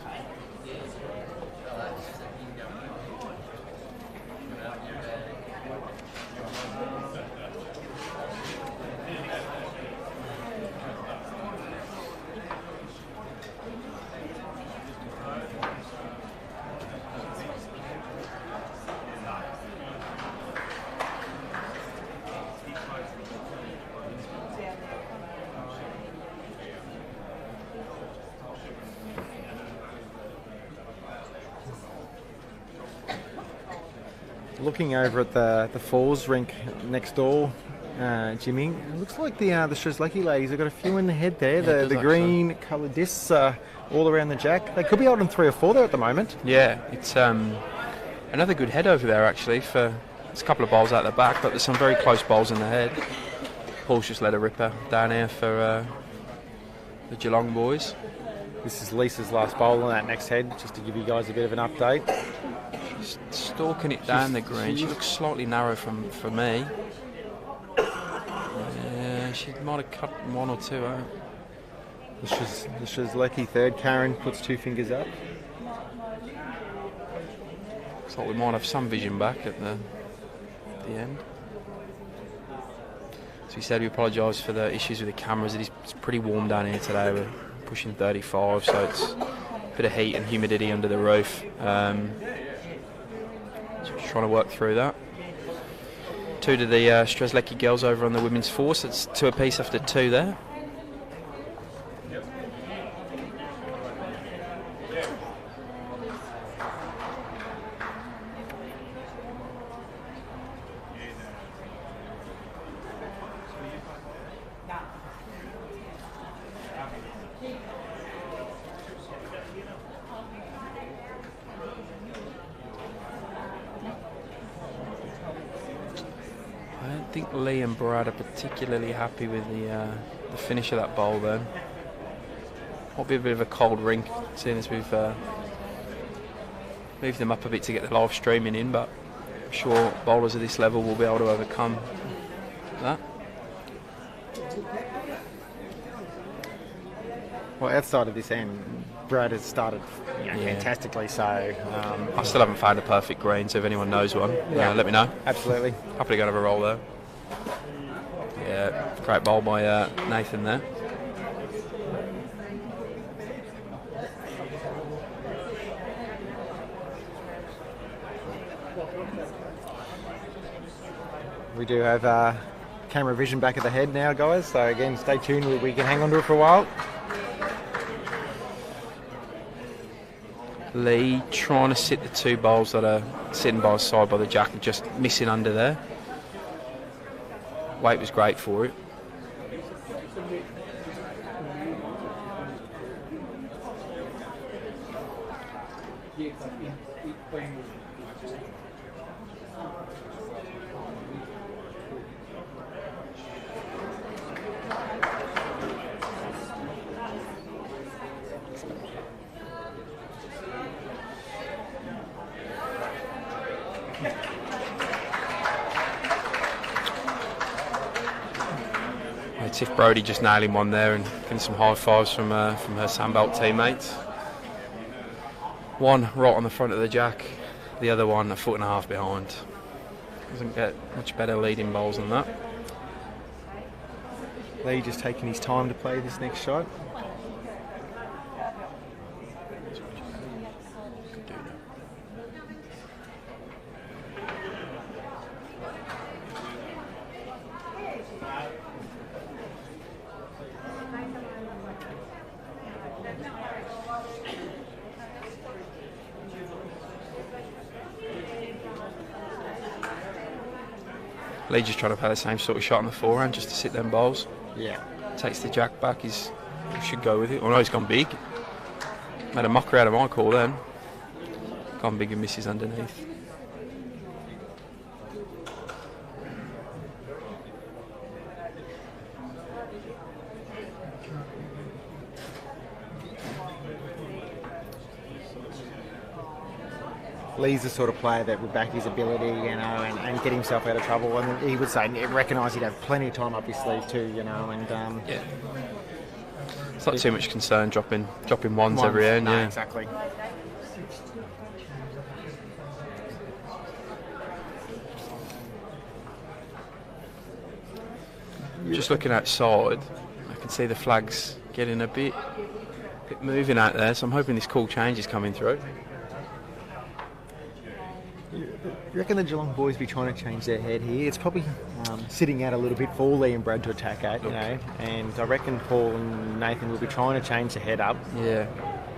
Looking over at the Falls rink next door, Jimmy, it looks like the Strzelecki ladies have got a few in the head there. Yeah, the green coloured discs all around the jack. They could be holding 3 or 4 there at the moment. Yeah, it's another good head over there actually. There's a couple of bowls out the back, but there's some very close bowls in the head. Paul's just let a ripper down here for the Geelong boys. This is Lisa's last bowl on that next head, just to give you guys a bit of an update. She's stalking it down the green. She looks slightly narrow for me. Yeah, she might have cut 1 or 2 out. The Strzelecki third. Karen puts 2 fingers up. Looks like we might have some vision back at the end. As we said, we apologise for the issues with the cameras. It's pretty warm down here today. We're pushing 35, so it's a bit of heat and humidity under the roof. Just trying to work through that. 2 to the Strzelecki girls over on the women's force. It's 2 apiece after 2 there. don't think Lee and Brad are particularly happy with the finish of that bowl then. Might be a bit of a cold rink, seeing as we've moved them up a bit to get the live streaming in, but I'm sure bowlers of this level will be able to overcome that. Well, outside of this end, Brad has started fantastically, so... I still haven't found a perfect green, so if anyone knows one, let me know. Absolutely. Happy to go and have a roll there. Yeah, great bowl by Nathan there. We do have camera vision back at the head now, guys, so again, stay tuned. We can hang on to it for a while. Lee trying to sit the two bowls that are sitting by his side by the jack and just missing under there. Weight was great for it. Tiff Brodie just nailing one there and getting some high fives from her Sandbelt teammates. One right on the front of the jack, the other one a foot and a half behind. Doesn't get much better leading bowls than that. Lee just taking his time to play this next shot. Lee just trying to play the same sort of shot on the forehand just to sit them bowls. Yeah. Takes the jack back, he should go with it. Oh no, he's gone big. Made a mockery out of my call then. Gone big and misses underneath. Lee's the sort of player that would back his ability, and get himself out of trouble. And he would say, recognise he'd have plenty of time up his sleeve too, and yeah. It's not too much concern dropping ones every end. No, yeah, exactly. Just looking outside, I can see the flags getting a bit moving out there, so I'm hoping this cool change is coming through. You reckon the Geelong boys be trying to change their head here? It's probably sitting out a little bit for Lee and Brad to attack at, and I reckon Paul and Nathan will be trying to change the head up. Yeah,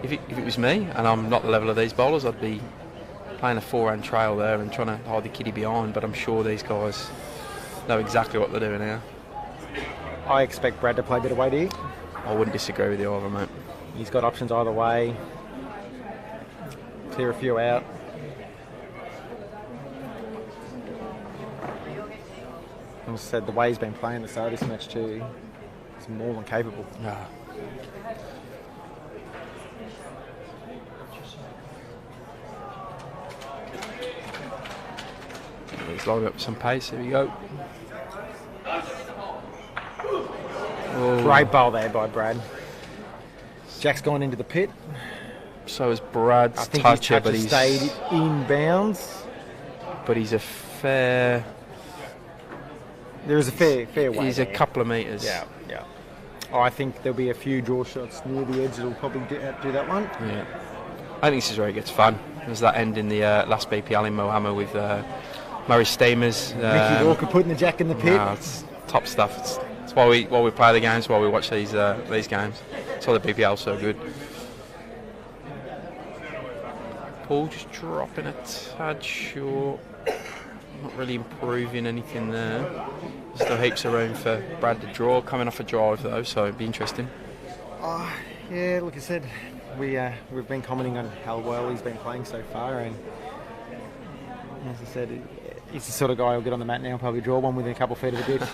if it was me, and I'm not the level of these bowlers, I'd be playing a forehand trail there and trying to hide the kiddie behind, but I'm sure these guys know exactly what they're doing now. I expect Brad to play a bit of weight here. I wouldn't disagree with you either, mate. He's got options either way. Clear a few out. As I said, the way he's been playing the start of this match too, he's more than capable. Yeah. He's loading up some pace. Here we go. Oh. Great bowl there by Brad. Jack's gone into the pit. So is Brad's I think touch, his touch but has he's stayed in bounds. But he's a fair. There is a fair way. He's there. a couple of metres. Yeah. I think there'll be a few draw shots near the edge that'll probably do that one. Yeah. I think this is where it gets fun. There's that end in the last BPL in Mohammed with Murray Steamers. Ricky Walker putting the jack in the pit. No, it's top stuff. It's why we play the games, why we watch these games. It's why the BPL's so good. Paul just dropping a tad short. Not really improving anything there. Still heaps of room for Brad to draw. Coming off a drive though, so it'd be interesting. Yeah, like I said, we've been commenting on how well he's been playing so far, and as I said, He's the sort of guy who'll get on the mat now and probably draw one within a couple of feet of the ditch.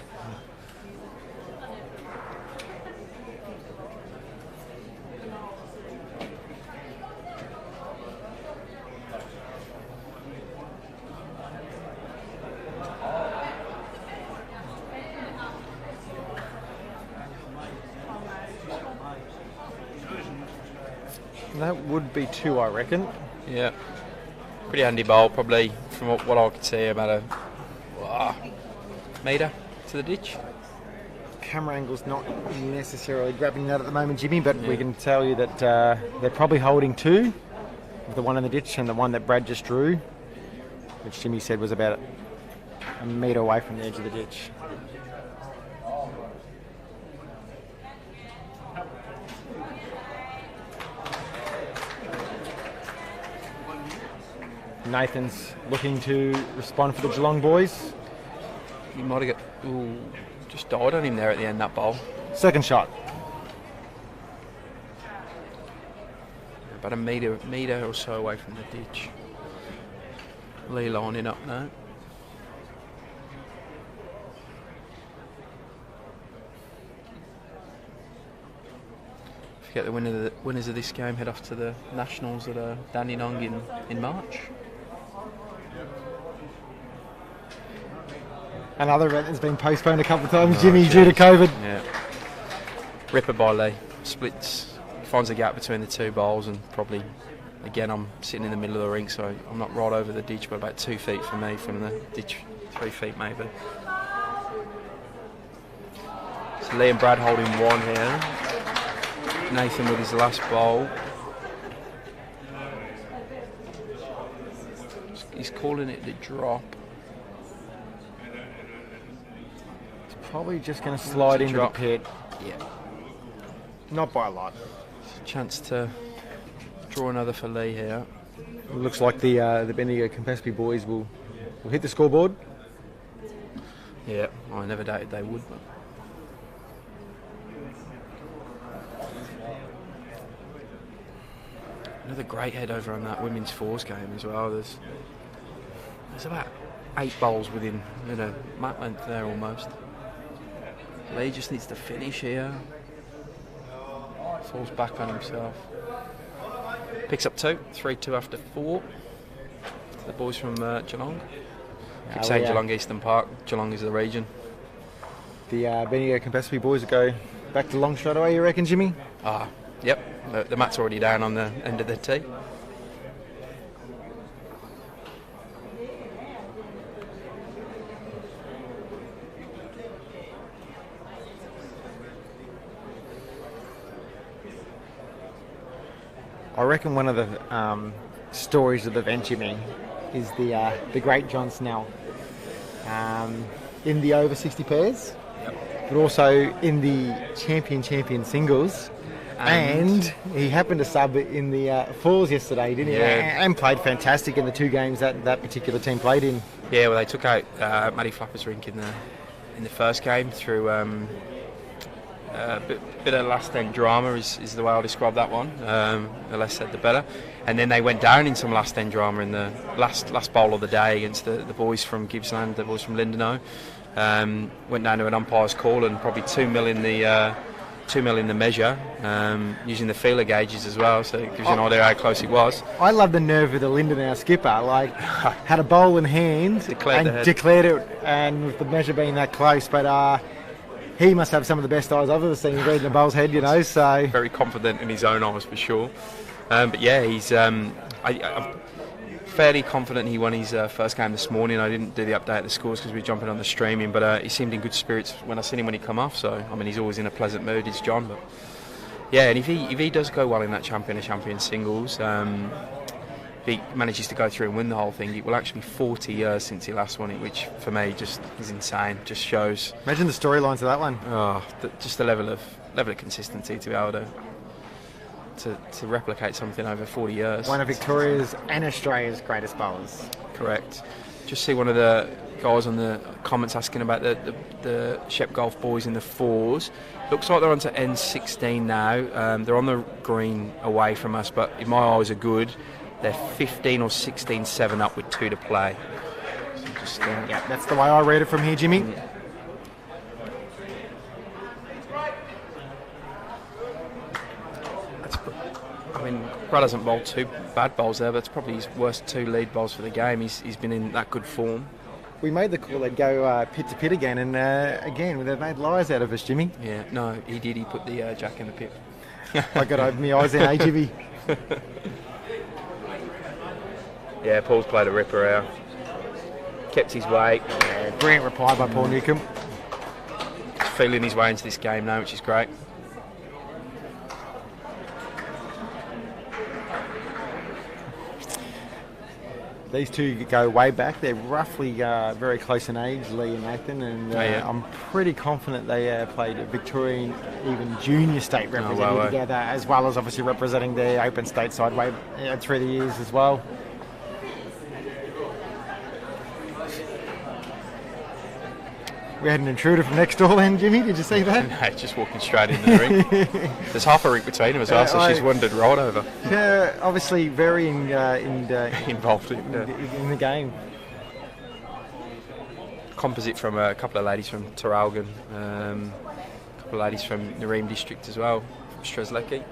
That would be 2, I reckon. Yeah. Pretty handy bowl, probably, from what I could see, about a metre to the ditch. Camera angle's not necessarily grabbing that at the moment, Jimmy, but we can tell you that they're probably holding 2, the one in the ditch and the one that Brad just drew, which Jimmy said was about a metre away from the edge of the ditch. Nathan's looking to respond for the Geelong boys. He might have just died on him there at the end, that bowl. Second shot. About a metre or so away from the ditch. Lee lining up now. Forget the winners of this game head off to the Nationals at Dandenong in March. Another event that's been postponed a couple of times, Jimmy, due to COVID. Yeah. Ripper by Lee. Splits, finds a gap between the 2 bowls, and probably, again, I'm sitting in the middle of the ring, so I'm not right over the ditch, but about 2 feet from me from the ditch, 3 feet maybe. So Lee and Brad holding 1 here. Nathan with his last bowl. He's calling it the drop. Probably just going to slide into the pit. Yeah. Not by a lot. Chance to draw another for Lee here. It looks like the Bendigo Campaspe boys will hit the scoreboard. Yeah, I never doubted they would. But another great head over on that women's 4s game as well. There's about 8 bowls within mat length there almost. Lee just needs to finish here. Falls back on himself. Picks up 2, 3-2 after 4. To the boys from Geelong. Keep saying Geelong Eastern Park. Geelong is the region. The Bendigo Campaspe boys will go back to long straight away, you reckon, Jimmy? Yep. The mat's already down on the end of the tee. I reckon one of the stories of the event, Jimmy, is the great John Snell in the over 60 pairs, but also in the champion singles, and he happened to sub in the fours yesterday, didn't he? Yeah. And played fantastic in the 2 games that particular team played in. Yeah, well, they took out Matty Flapper's rink in the first game through a bit of last end drama is the way I'll describe that one. The less said the better. And then they went down in some last end drama in the last bowl of the day against the boys from Gippsland, the boys from Lindenau. Went down to an umpire's call and probably 2 mil in the measure, using the feeler gauges as well, so it gives you an idea how close it was. I love the nerve of the Lindenau skipper, had a bowl in hand declared it, and with the measure being that close, but he must have some of the best eyes I've ever seen reading the bowl's head, so... Very confident in his own eyes for sure. But yeah, he's... I'm fairly confident he won his first game this morning. I didn't do the update of the scores because we were jumping on the streaming, but he seemed in good spirits when I seen him when he come off, so I mean he's always in a pleasant mood, it's John, but yeah, and if he does go well in that champion singles, if he manages to go through and win the whole thing, it will actually be 40 years since he last won it, which for me just is insane. Just shows. Imagine the storylines of that one. Just the level of consistency to be able to replicate something over 40 years. One of Victoria's and Australia's greatest bowlers. Correct. Just see one of the guys on the comments asking about the Shep Golf boys in the 4s. Looks like they're on to N16 now. They're on the green away from us, but if my eyes are good, they're 15 or 16 7 up with 2 to play. So Just, Yeah, that's the way I read it from here, Jimmy. I mean, Brad hasn't bowled 2 bad bowls there, but it's probably his worst 2 lead bowls for the game. He's been in that good form. We made the call they'd go pit to pit again, and again, they've made lies out of us, Jimmy. Yeah, no, he did. He put the jack in the pit. I got to open my eyes then, eh, Jimmy? Yeah, Paul's played a ripper out. Kept his weight. Brilliant reply by Paul Newcombe. He's feeling his way into this game now, which is great. These two go way back. They're roughly very close in age, Lee and Nathan, and I'm pretty confident they played a Victorian, even junior state representative together, as well as obviously representing the open state side way through the years as well. We had an intruder from next door then, Jimmy. Did you see that? No, just walking straight into the ring. There's half a rink between them as well, so she's wandered right over. Yeah, obviously very Involved in the game. Composite from a couple of ladies from Taralgan, a couple of ladies from Nareem district as well, from Strzelecki.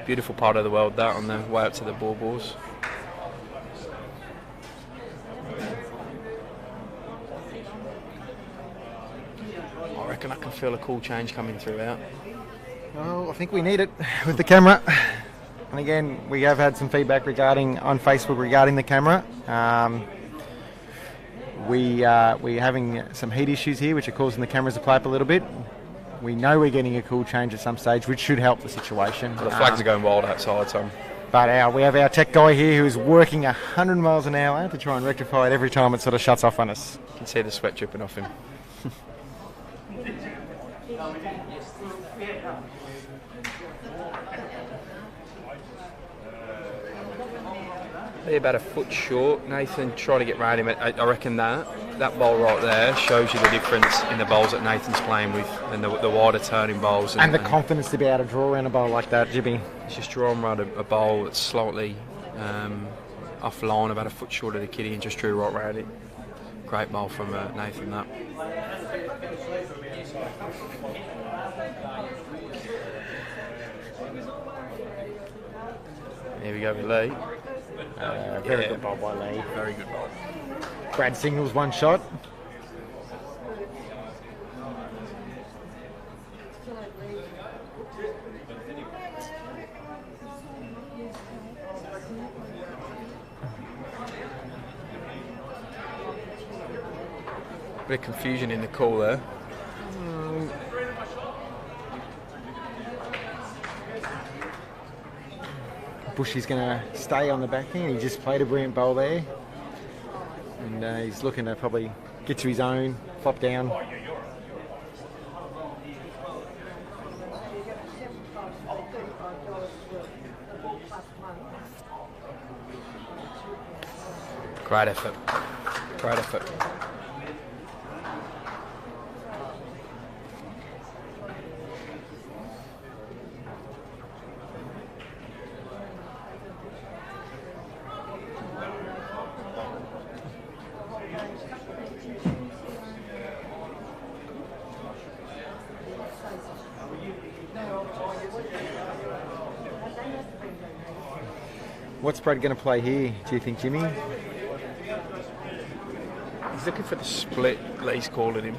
Beautiful part of the world that, on the way up to the Baubles. I reckon I can feel a cool change coming through out. Well, I think we need it with the camera. And again, we have had some feedback on Facebook regarding the camera. We're having some heat issues here, which are causing the cameras to play up a little bit. We know we're getting a cool change at some stage, which should help the situation. The flags are going wild outside, so. But we have our tech guy here who's working 100 miles an hour to try and rectify it every time it sort of shuts off on us. You can see the sweat dripping off him. They're about a foot short. Nathan tried to get round him. I reckon that bowl right there shows you the difference in the bowls that Nathan's playing with and the wider turning bowls. And the confidence to be able to draw around a bowl like that, Jimmy. He's just drawn around a bowl that's slightly off line, about a foot short of the kitty, and just drew right round it. Great bowl from Nathan, that. Here we go with Lee. Very good bowl by Lee. Very good bowl. Brad signals one shot. Bit of confusion in the call there. Bushy's going to stay on the backhand. He just played a brilliant bowl there. And he's looking to probably get to his own, flop down. Great effort. Great effort. What's Brad going to play here, do you think, Jimmy? He's looking for the split, Lee's calling him.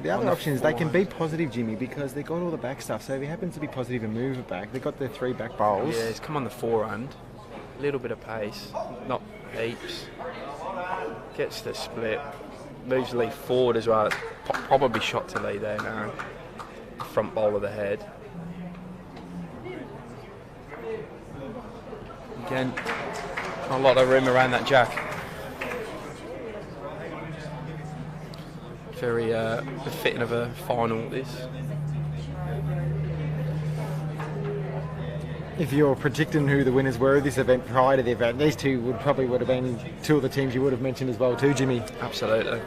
The other option is they can be positive, Jimmy, because they've got all the back stuff. So if he happens to be positive and move it back, they've got their 3 back bowls. Yeah, he's come on the forehand. A little bit of pace, not heaps. Gets the split. Moves Lee forward as well. It's probably shot to Lee there now. Front bowl of the head. Again, a lot of room around that jack. Very befitting of a final, this. If you're predicting who the winners were of this event prior to the event, these two would have been 2 of the teams you would have mentioned as well too, Jimmy. Absolutely.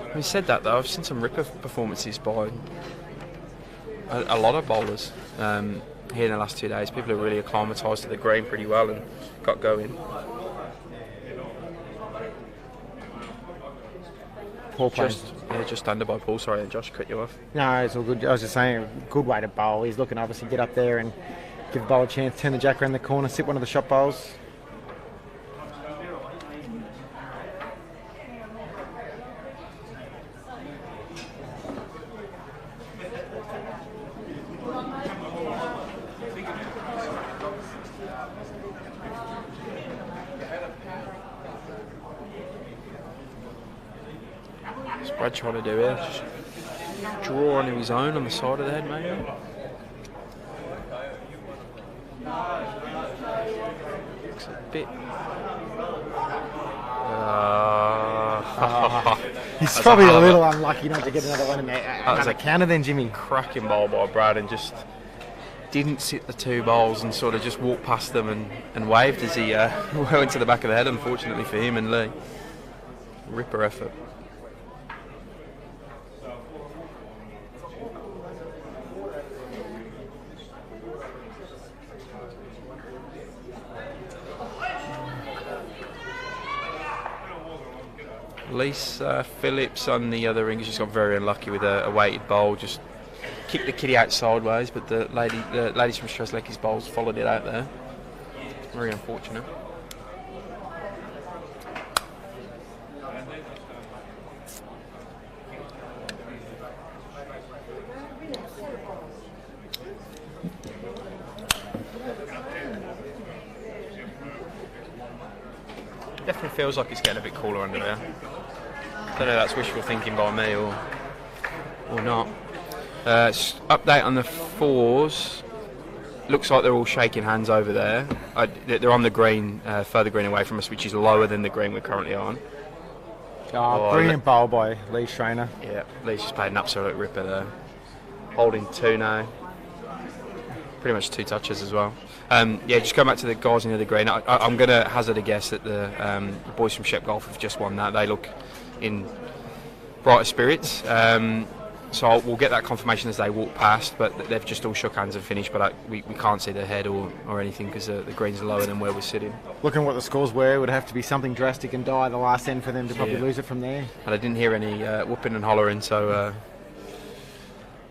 Having said that though, I've seen some ripper performances by a lot of bowlers here in the last 2 days. People are really acclimatised to the green pretty well and got going. Paul playing. Just under by Paul. Sorry, Josh, cut you off. No, it's all good. I was just saying, a good way to bowl. He's looking to obviously get up there and give the bowler a chance, turn the jack around the corner, sit one of the shot bowls. What's Brad trying to do here? Just draw onto his own on the side of the head, maybe. Looks a bit. He's probably a little unlucky not to get another one in there. Another counter then, Jimmy. Cracking bowl by Brad, and just didn't sit the two bowls and sort of just walked past them and waved as he went to the back of the head, unfortunately for him and Lee. Ripper effort. Lisa Phillips on the other ring has just got very unlucky with a weighted bowl, just kicked the kitty out sideways, but the ladies from Streslecky's bowls followed it out there. Very unfortunate. Definitely feels like it's getting a bit cooler under there. Don't know if that's wishful thinking by me or not. Update on the fours. Looks like they're all shaking hands over there. They're on the green, further green away from us, which is lower than the green we're currently on. Brilliant bowl by Lee Schraner. Yeah, Lee's just played an absolute ripper there. Holding two now. Pretty much two touches as well. Just go back to the guys in the other green. I'm going to hazard a guess that the boys from Shep Golf have just won that. They look in brighter spirits. So we'll get that confirmation as they walk past, but they've just all shook hands and finished, but we can't see their head or anything because the greens are lower than where we're sitting. Looking at what the scores were, it would have to be something drastic and die the last end for them to probably lose it from there. And I didn't hear any whooping and hollering, so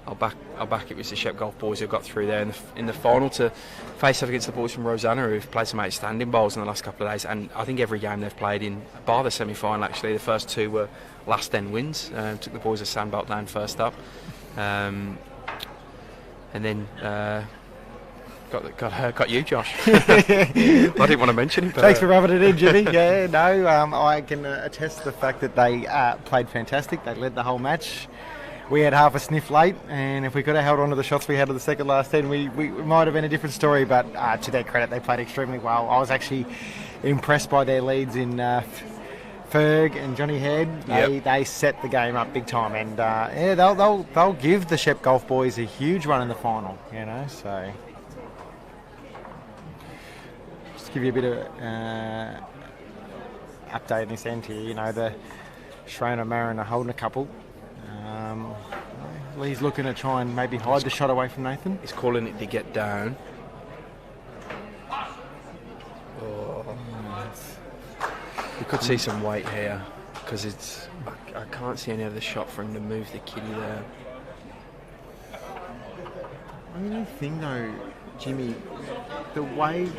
I'll back it with the Shep Golf boys who got through there in the final to face off against the boys from Rosanna who've played some outstanding bowls in the last couple of days, and I think every game they've played in, bar the semi-final actually, the first two were last end wins. Took the boys a sandbelt down first up, and then got you, Josh. I didn't want to mention it, but thanks for rubbing it in, Jimmy. I can attest to the fact that they played fantastic. They led the whole match. We had half a sniff late, and if we could have held on to the shots we had at the second last end, we might have been a different story, but to their credit, they played extremely well. I was actually impressed by their leads in Ferg and Johnny Head. They set the game up big time, and they'll give the Shep Golf boys a huge run in the final, so just to give you a bit of update in this end here, the Schraner Marron are holding a couple. Lee's looking to try and maybe hide the shot away from Nathan. He's calling it to get down. We could see some weight here because I can't see any other shot for him to move the kitty there. Only thing though, Jimmy, the way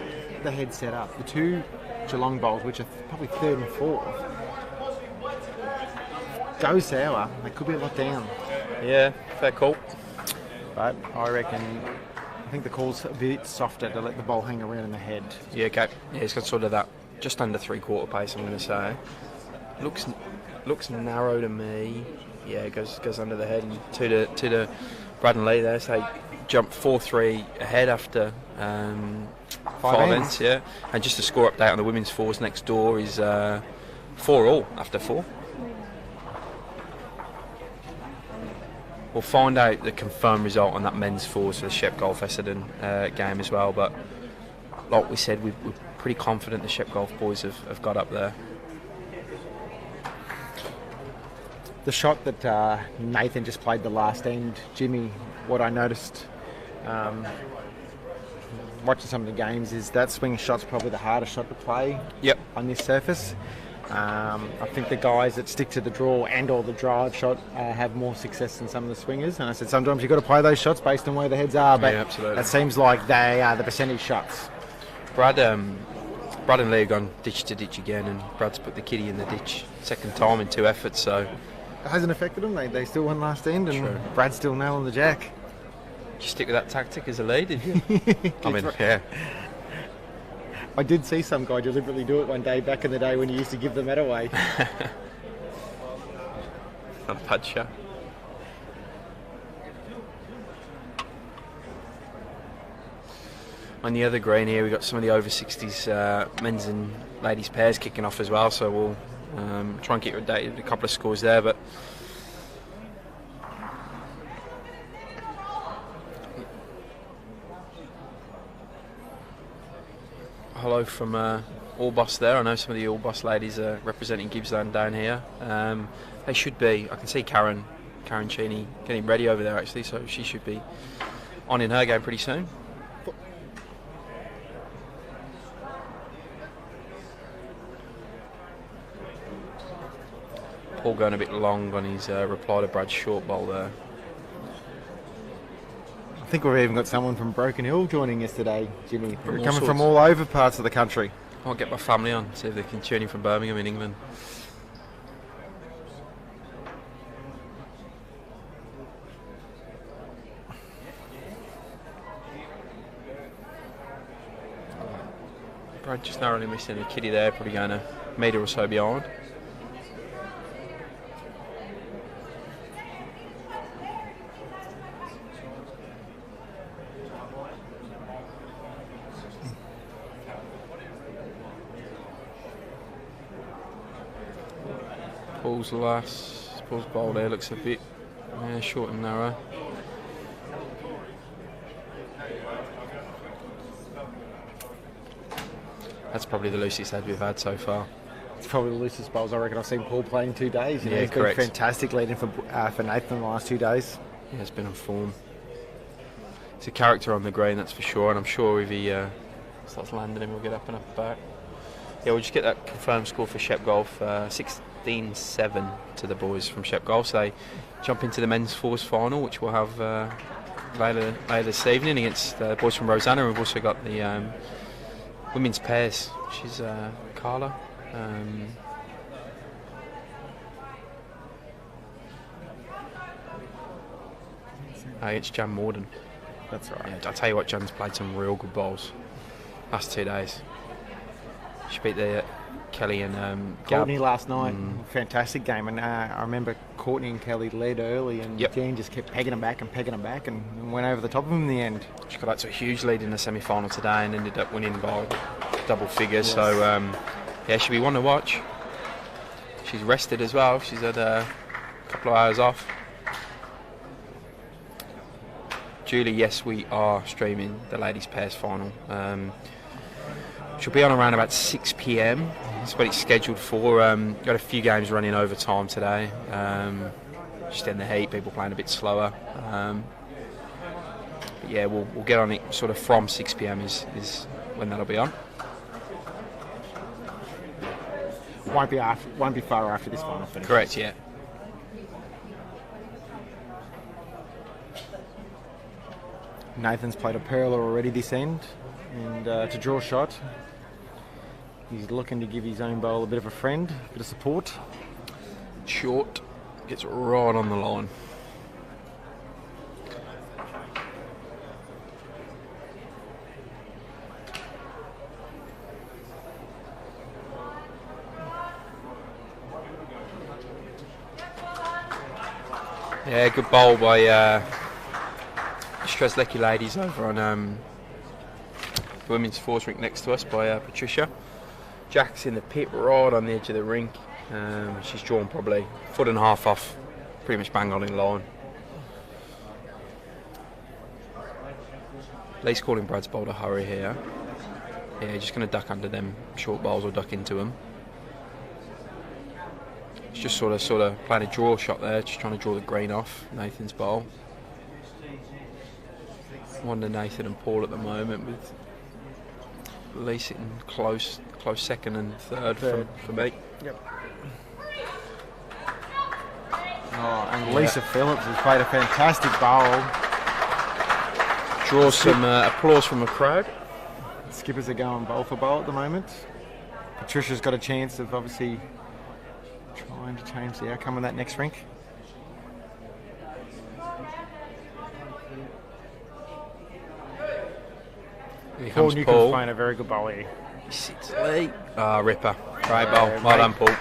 the head's set up, the two Geelong bowls, which are probably third and fourth, go sour. They could be a lot down. Yeah, fair call. But I think the call's a bit softer to let the bowl hang around in the head. Yeah, okay. Yeah, he's got sort of that just under 3/4 pace, I'm going to say. Looks narrow to me. Yeah, it goes under the head, and to the Brad and Lee there. So jump 4-3 ahead after 5 ends. Yeah, and just a score update on the women's fours next door is 4-all after 4. We'll find out the confirmed result on that men's fours for the Shep Golf Essendon game as well. But like we said, we're pretty confident the Shep Golf boys have got up there. The shot that Nathan just played the last end, Jimmy, what I noticed watching some of the games is that swing shot's probably the hardest shot to play on this surface. I think the guys that stick to the draw and or the drive shot have more success than some of the swingers. And I said sometimes you've got to play those shots based on where the heads are, but Yeah, absolutely. it seems like they are the percentage shots. Brad and Lee have gone ditch to ditch again, and Brad's put the kiddie in the ditch second time in 2 efforts, so It hasn't affected them. They still won last end, and True. Brad's still nailing the jack. did you stick with that tactic as a lead, did you? I mean, yeah. I did see some guy deliberately do it one day back in the day when he used to give the mat away. Not a bad shot. On the other green here, we've got some of the over 60s men's and ladies pairs kicking off as well, so we'll try and get you updated with a couple of scores there. But hello from All Boss there. I know some of the All Boss ladies are representing Gippsland down here. They should be. I can see Karen Cheney getting ready over there actually, so she should be on in her game pretty soon. Paul going a bit long on his reply to Brad's short bowl there. I think we've even got someone from Broken Hill joining us today, Jimmy. From They're all coming from sorts. all over parts of the country. I'll get my family on, see if they can tune in from Birmingham in England. Brad just narrowly missing a kiddie there, probably going a metre or so behind. Paul's bowl there looks a bit short and narrow. That's probably the loosest head we've had so far. It's probably the loosest bowls I reckon I've seen Paul play in 2 days. Yeah, He's correct. been fantastic leading for Nathan the last 2 days. Yeah, it's been on form. It's a character on the green, that's for sure, and I'm sure if he starts landing him, we'll get up and up back. Yeah, we'll just get that confirmed score for Shep Golf, 16-7 to the boys from Shep Golf. So they jump into the men's fours final, which we'll have later this evening against the boys from Rosanna. We've also got the women's pairs, which is Carla. It's Jan Morden. That's right. Yeah, I'll tell you what, Jan's played some real good bowls last 2 days. She beat the Kelly and Gab. Courtney last night, fantastic game. And I remember Courtney and Kelly led early, and Yep. Jan just kept pegging them back and went over the top of them in the end. She got out to a huge lead in the semi-final today and ended up winning by double figures. Yes. So, yeah, she'll be one to watch. She's rested as well. She's had a couple of hours off. Julie, yes, we are streaming the ladies' pairs final. She'll be on around about 6 p.m. That's what it's scheduled for. Got a few games running overtime today. Just in the heat, people playing a bit slower. But yeah, we'll get on it sort of from 6 p.m. is when that'll be on. Won't be far after this final finish. Correct, yeah. Nathan's played a perler already this end, and to draw shot, he's looking to give his own bowl a bit of a friend, a bit of support. Short, gets right on the line. Yeah, good bowl by Strzelecki ladies over on the women's fours rink next to us by Patricia. Jack's in the pit right on the edge of the rink. She's drawn probably a foot and a half off, pretty much bang on in line. Lee's calling Brad's bowl to hurry here. Yeah, just going to duck under them short bowls or duck into them. It's just sort of playing a draw shot there, just trying to draw the green off Nathan's bowl. One to Nathan and Paul at the moment with Lee sitting close second and third. For me. Yep. Oh, and Lisa Phillips has played a fantastic bowl. Draws some applause from the crowd. Skippers are going bowl for bowl at the moment. Patricia's got a chance of obviously trying to change the outcome of that next rink. Here Paul comes Newcomb's Paul. playing a very good bowl here. He sits late. Ripper. Great bowl. Well done, Paul.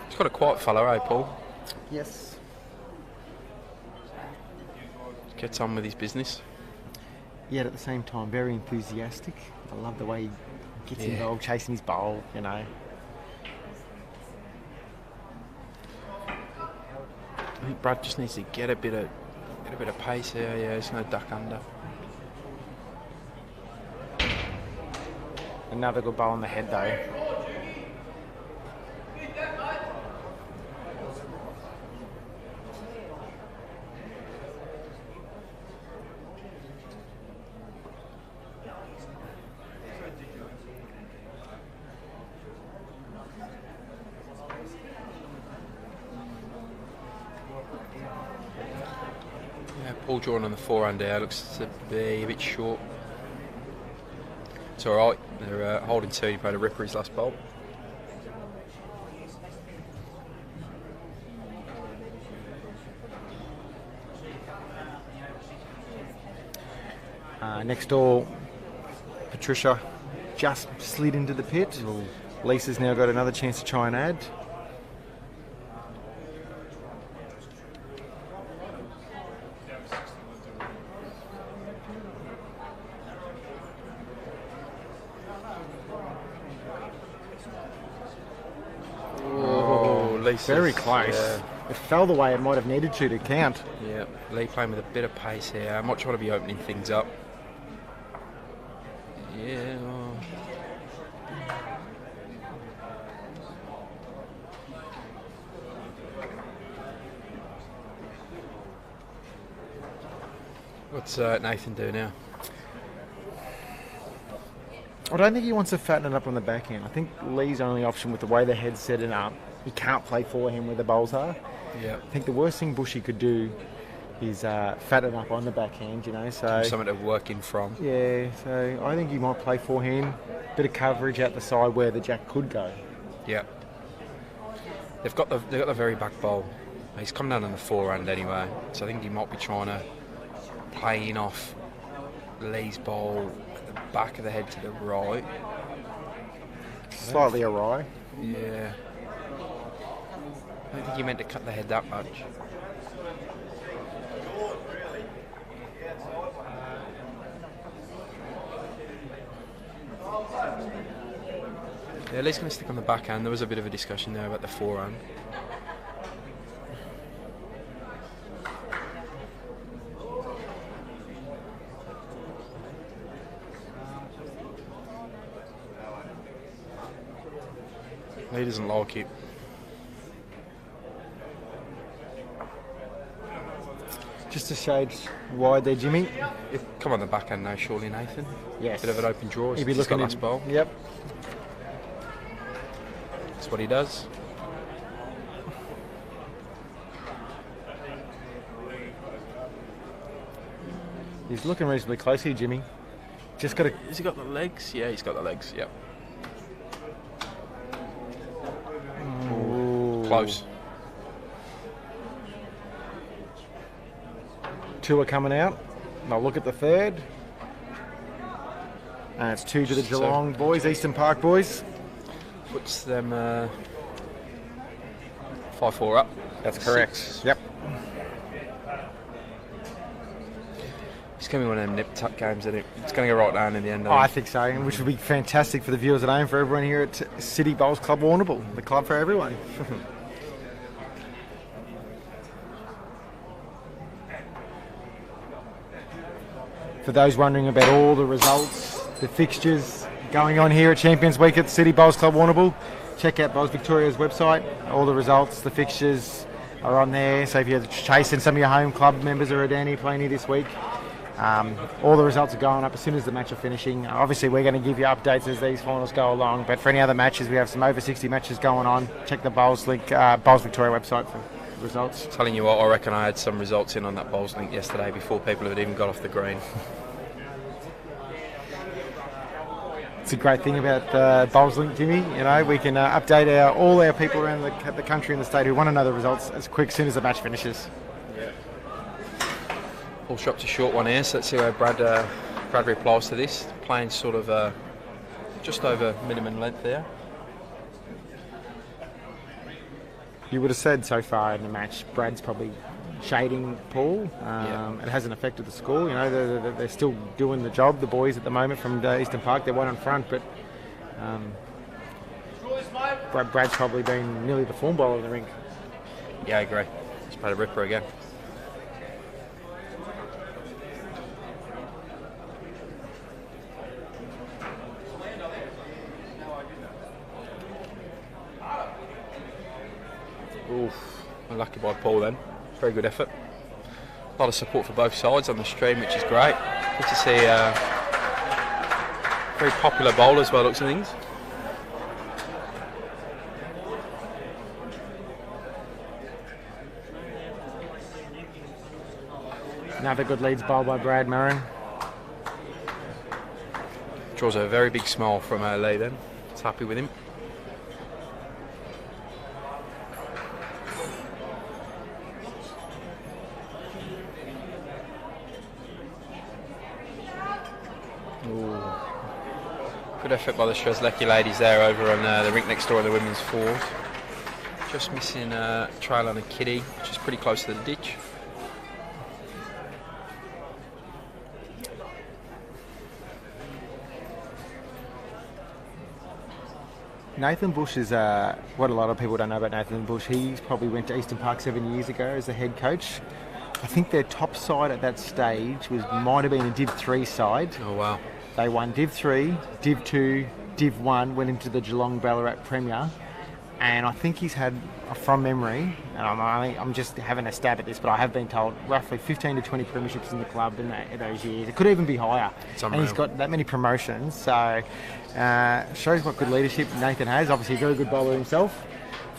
He's got a quiet fellow, eh, Paul? Yes. Gets on with his business. Yet at the same time, very enthusiastic. I love the way he gets involved, chasing his bowl, you know. I think Brad just needs to get a bit of pace here. Yeah, he's going to duck under. Another good bowl on the head though. Yeah, Paul drawing on the forehand there. Looks to be a bit short. It's alright. They're holding two. He played a ripper his last bowl. Next door, Patricia just slid into the pit. Lisa's now got another chance to try and add. Lisa's, Very close. Yeah. It fell the way it might have needed to count. Yeah, Lee playing with a bit of pace here. I might try to be opening things up. Yeah. What's Nathan do now? I don't think he wants to fatten it up on the back end. I think Lee's only option with the way the head's setting up, he can't play forehand where the bowls are. Yeah. I think the worst thing Bushy could do is fatten up on the backhand, you know. So Something to work in from. yeah, so I think he might play forehand, bit of coverage out the side where the jack could go. Yeah. They've got the very back bowl. He's come down on the forehand anyway, so I think he might be trying to play in off Lee's bowl at the back of the head to the right. Slightly awry. Yeah. I don't think he meant to cut the head that much. Yeah, Lee's going to stick on the backhand. There was a bit of a discussion there about the forehand. Lee doesn't like it. Just a shade wide there, Jimmy. Come on the backhand now, surely, Nathan. Yes. Bit of an open draw. He'd be He's got looking last bowl. Yep. That's what he does. He's looking reasonably close here, Jimmy. Just got to. Has he got the legs? Yeah, he's got the legs. Yep. Close. Two are coming out. They'll look at the third. And it's two to the Geelong boys, Eastern Park boys. Puts them 5-4 up. That's correct. 6. Yep. It's going to be one of them nip-tuck games, isn't it? It's going to go right down in the end. Oh, I think so, which would be fantastic for the viewers at home, for everyone here at City Bowls Club Warrnambool, the club for everyone. For those wondering about all the results, the fixtures going on here at Champions Week at City Bowls Club Warrnambool, check out Bowls Victoria's website, all the results, the fixtures, are on there. So if you're chasing some of your home club members who are down here playing here this week, all the results are going up as soon as the match are finishing. Obviously, we're going to give you updates as these finals go along. But for any other matches, we have some over 60 matches going on. Check the Bowls Link, Bowls Victoria website for results. Telling you what, I reckon I had some results in on that Bowls Link yesterday before people had even got off the green. It's a great thing about Bowls Link, Jimmy. You know, we can update all our people around the country and the state who want to know the results as soon as the match finishes. Yeah. Paul shot's a short one here, so let's see how Brad replies to this. Playing sort of just over minimum length there. You would have said so far in the match, Brad's probably shading Paul. It hasn't affected the score. You know, they're still doing the job, the boys at the moment from Eastern Park. They're one in front, but Brad's probably been nearly the form bowler in the rink. Yeah, I agree. He's played a ripper again. Oof, unlucky by Paul then. Very good effort. A lot of support for both sides on the stream, which is great. Good to see very popular bowlers by looks of things. Another good leads bowl by Brad Marron. Draws a very big smile from Lee then. He's happy with him. Good effort by the Strzelecki ladies there over on the rink next door in the women's fours. Just missing a trail on a kiddie, which is pretty close to the ditch. Nathan Bush is what a lot of people don't know about Nathan Bush. He probably went to Eastern Park 7 years ago as the head coach. I think their top side at that stage might have been a Div 3 side. Oh wow. They won Div 3, Div 2, Div 1, went into the Geelong Ballarat Premier, and I think he's had, from memory, and I'm just having a stab at this, but I have been told roughly 15 to 20 premierships in the club in those years. It could even be higher. And he's got that many promotions, so shows what good leadership Nathan has. Obviously a very good bowler himself.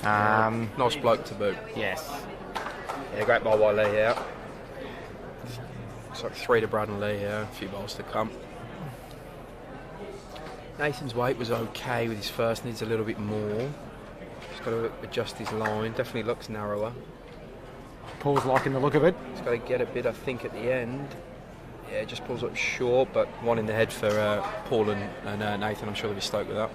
Nice bloke to boot. Yes. Yeah, great bowl by Lee here. Looks like 3 to Brad and Lee here, a few bowls to come. Nathan's weight was okay with his first, needs a little bit more. He's got to adjust his line, definitely looks narrower. Paul's liking the look of it. He's got to get a bit, I think, at the end. Yeah, just pulls up short, but one in the head for Paul and Nathan. I'm sure they'll be stoked with that.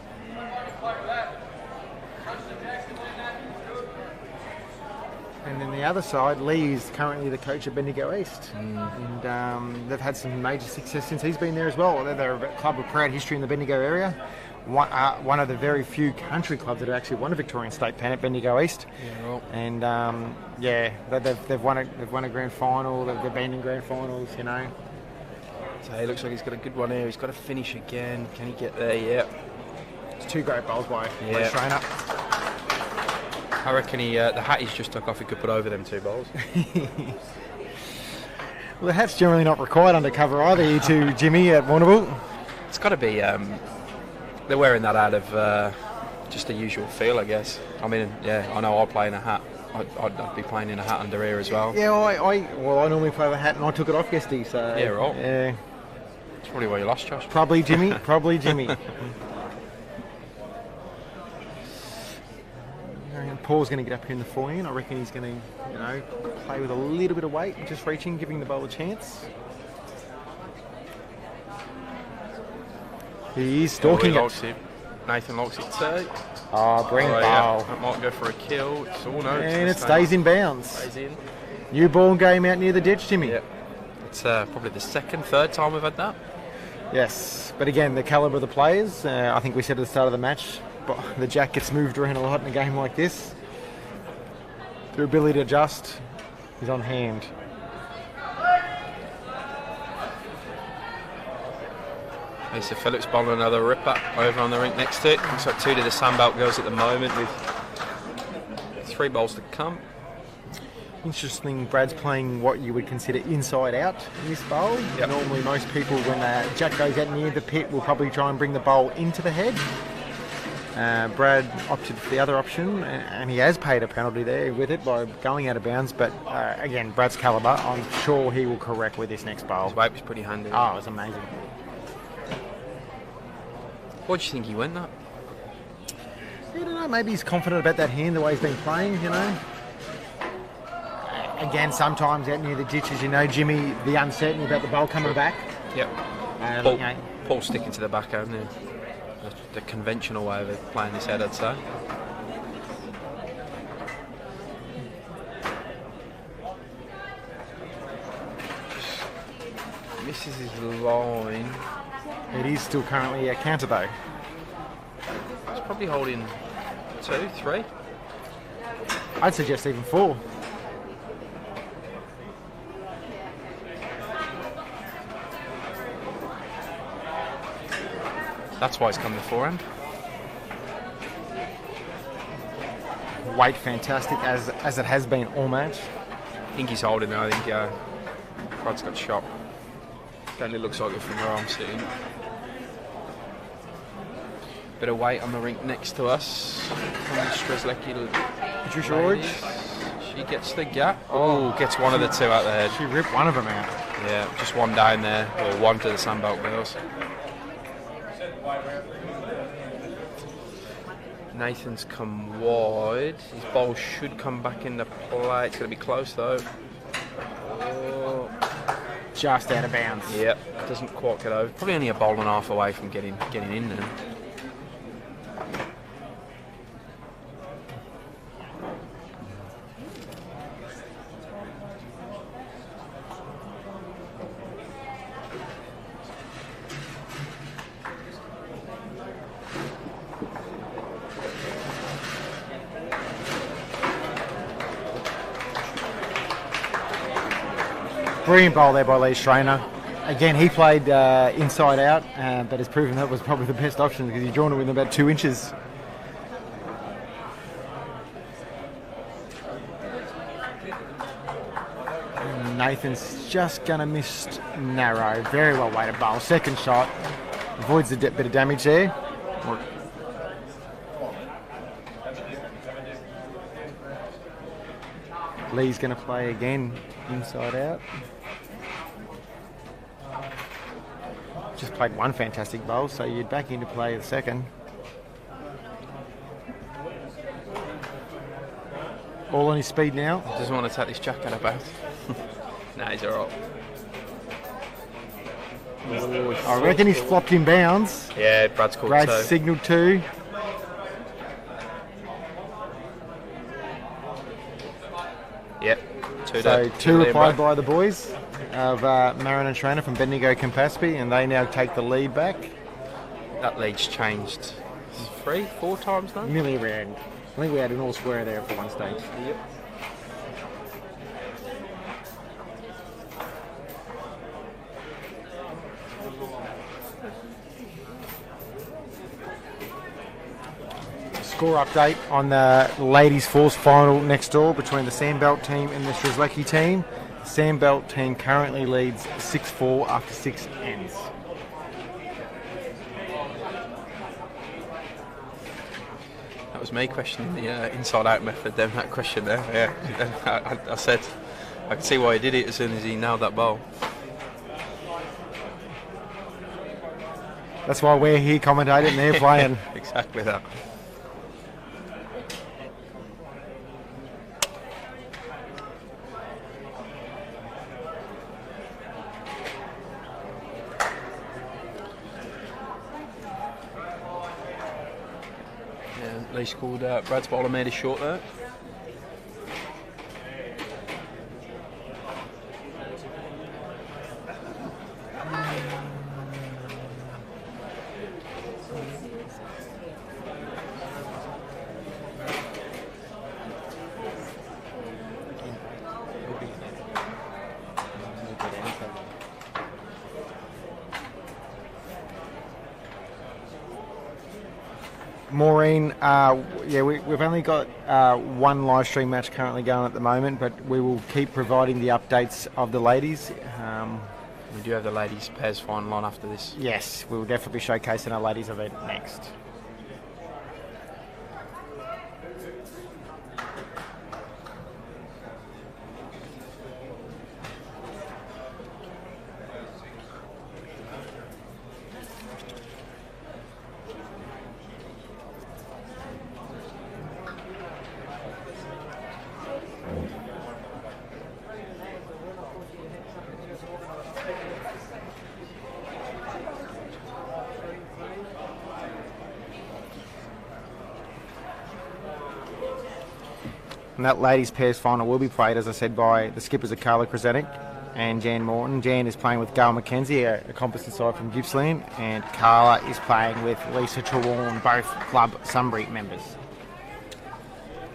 And then the other side, Lee is currently the coach at Bendigo East. And they've had some major success since he's been there as well. They're a club with proud history in the Bendigo area. One of the very few country clubs that have actually won a Victorian state pen at Bendigo East. Yeah, right. And they've won a grand final. They've been in grand finals, you know. So he looks like he's got a good one here. He's got to finish again. Can he get there? Yeah. It's 2 great bowls by Schraner. I reckon the hat he's just took off, he could put over them 2 bowls. Well, the hat's generally not required undercover either, you two, Jimmy, at Warrnambool. It's got to be, they're wearing that out of just the usual feel, I guess. I mean, yeah, I know I'll play in a hat. I'd be playing in a hat under here as well. Yeah, I normally play the hat and I took it off yesterday, so... Yeah, right. Yeah. That's probably why you lost, Josh. Probably Jimmy. Paul's going to get up here in the forehand. I reckon he's going to, play with a little bit of weight, just reaching, giving the bowler a chance. He is stalking it. Nathan likes it too. Bring bowl. Yeah, that might go for a kill. It's all no. And it stays in bounds. Stays in. New ball game out near the ditch, Jimmy. Yeah. It's probably the third time we've had that. Yes, but again, the calibre of the players. I think we said at the start of the match, but the jack gets moved around a lot in a game like this. Their ability to adjust is on hand. Lisa Phillips bowling another ripper over on the rink next to it. Looks like 2 to the Sunbelt girls at the moment with 3 bowls to come. Interesting, Brad's playing what you would consider inside out in this bowl. Yep. Normally most people, when Jack goes out near the pit, will probably try and bring the bowl into the head. Brad opted for the other option, and he has paid a penalty there with it by going out of bounds. But again, Brad's calibre, I'm sure he will correct with this next bowl. His weight was pretty handy. Oh, it was amazing. What do you think he went that? I don't know, maybe he's confident about that hand, the way he's been playing, you know. Again, sometimes out near the ditches, you know, Jimmy, the uncertainty about the bowl coming back. Yep. You know, Paul sticking to the backhand there. The conventional way of playing this head, I'd say. Just misses his line. it is still currently a counter though. He's probably holding 2, 3. I'd suggest even 4. That's why he's come to forehand. Weight fantastic as it has been all match. I think he's holding now. I think Brad's got shot. Certainly looks like it from where I'm sitting. Bit of weight on the rink next to us. From the Strzelecki Patricia Orridge. She gets the gap. Oh, gets one of the 2 out the head. She ripped one of them out. Yeah, just one down there, or one to the Sunbelt girls. Nathan's come wide. His bowl should come back into play. It's going to be close though. Oh. Just out of bounds. Yep, doesn't quite get over. Probably only a bowl and a half away from getting in there. Brilliant bowl there by Lee Schraner. Again, he played inside out, but has proven that was probably the best option because he's drawn it within about 2 inches. Nathan's just going to miss narrow. Very well weighted bowl. Second shot. Avoids a bit of damage there. Lee's going to play again inside out. Just played one fantastic bowl, so you'd back into play the second. All on his speed now. Doesn't want to take this jacket about. Nah, he's alright. I reckon he's flopped in bounds. Yeah, Brad's called Brad 2. signalled 2. Yep, 2 So 2 applied by the boys of Marron and Schraner from Bendigo Campaspe, and they now take the lead back. That lead's changed 3, 4 times now. Nearly around. I think we had an all square there for one stage. Yep. Score update on the ladies' fours final next door between the Sandbelt team and the Strzelecki team. The Sandbelt team currently leads 6-4 after 6 ends. That was me questioning the inside-out method. Then that question there. Yeah, I said I could see why he did it as soon as he nailed that bowl. That's why we're here commentating and they're playing. Exactly that. Lee scored Brad's bowler made a short there. Maureen, we've only got one live stream match currently going at the moment, but we will keep providing the updates of the ladies. We do have the ladies pairs final on after this. Yes, we will definitely be showcasing our ladies event next. And that ladies pairs final will be played, as I said, by the skippers of Carla Krasanik and Jan Morton. Jan is playing with Gail McKenzie, a composite side from Gippsland, and Carla is playing with Lisa Trewarn, both Club Sunbury members.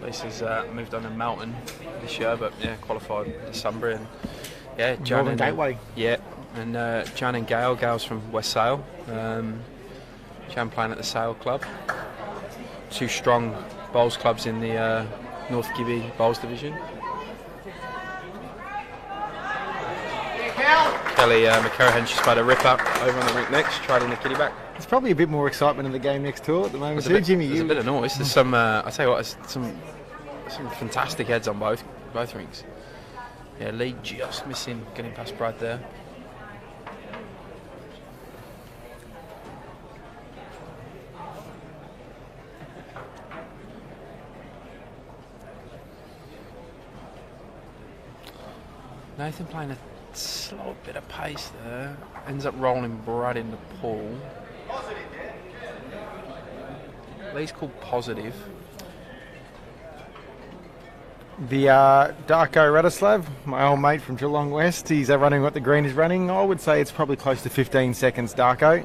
Lisa's moved on to Melton this year, but qualified to Sunbury. And Jan Northern Gateway. And Jan and Gail. Gail's from West Sale. Jan playing at the Sale Club. Two strong bowls clubs in the North Gibby Bowls Division. Kelly McCarrahan just played a rip up over on the rink next, trading the kitty back. There's probably a bit more excitement in the game next door at the moment too, Jimmy. There's a bit of noise. There's some, I tell you what, there's some fantastic heads on both rinks. Yeah, Lee just missing getting past Brad there. Nathan playing a slow bit of pace there. Ends up rolling Brad in the pool. Lee's called positive. The Darko Radislav, my old mate from Geelong West, he's running what the green is running. I would say it's probably close to 15 seconds, Darko.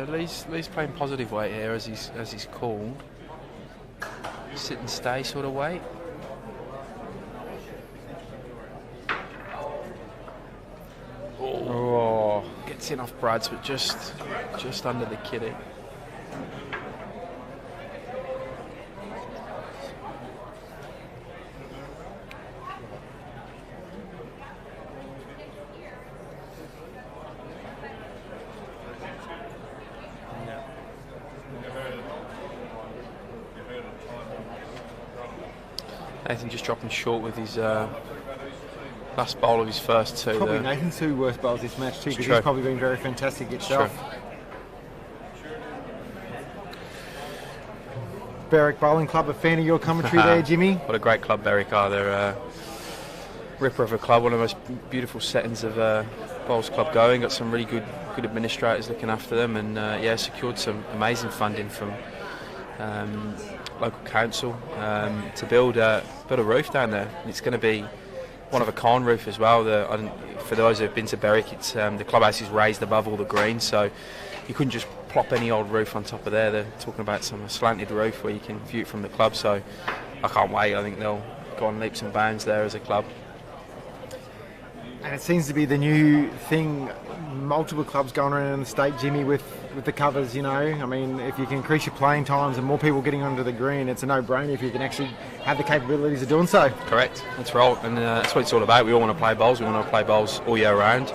Lee's playing positive weight here as he's called. Sit and stay sort of weight. Oh, gets in off Brad's, but just under the kitty. Nathan just dropping short with his last bowl of his first two. Probably Nathan's two worst bowls this match too, because he's probably been very fantastic itself. Berwick Bowling Club, a fan of your commentary there, Jimmy. What a great club Berwick are. They're a ripper of a club, one of the most beautiful settings of bowls club going. Got some really good administrators looking after them, and secured some amazing funding from local council to build a roof down there. And it's going to be one of a kind roof as well. For those who have been to Berwick, it's the clubhouse is raised above all the greens, so you couldn't just plop any old roof on top of there. They're talking about some slanted roof where you can view it from the club, so I can't wait. I think they'll go on leaps and bounds there as a club. And it seems to be the new thing, multiple clubs going around in the state, Jimmy, with the covers, you know. I mean, if you can increase your playing times and more people getting onto the green, it's a no-brainer if you can actually have the capabilities of doing so. Correct. That's right, and that's what it's all about. We all want to play bowls. We want to play bowls all year round.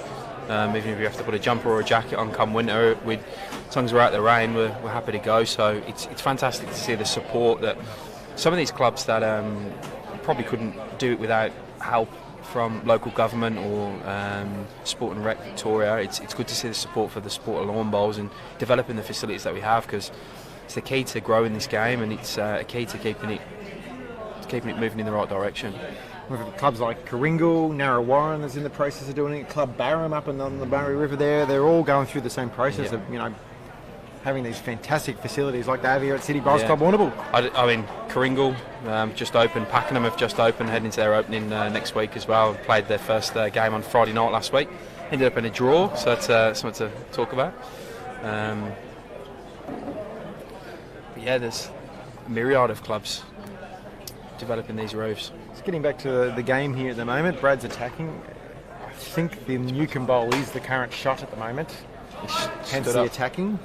Even if you have to put a jumper or a jacket on come winter, as long as we're out the rain, we're happy to go. So it's fantastic to see the support that some of these clubs that probably couldn't do it without help from local government or Sport and Rec Victoria. It's good to see the support for the sport of lawn bowls and developing the facilities that we have, because it's the key to growing this game, and it's a key to keeping it moving in the right direction. With clubs like Coringal, Narrawarren that's in the process of doing it, Club Barham up on the Murray River there, they're all going through the same process of, you know, having these fantastic facilities like they have here at City Bowls Club Warrnambool. I mean, Coringal just opened, Pakenham have just opened, heading to their opening next week as well. Played their first game on Friday night last week. Ended up in a draw, so that's something to talk about. There's a myriad of clubs developing these roofs. Just getting back to the game here at the moment, Brad's attacking. I think the Newcombe bowl is the current shot at the moment, hence the attacking.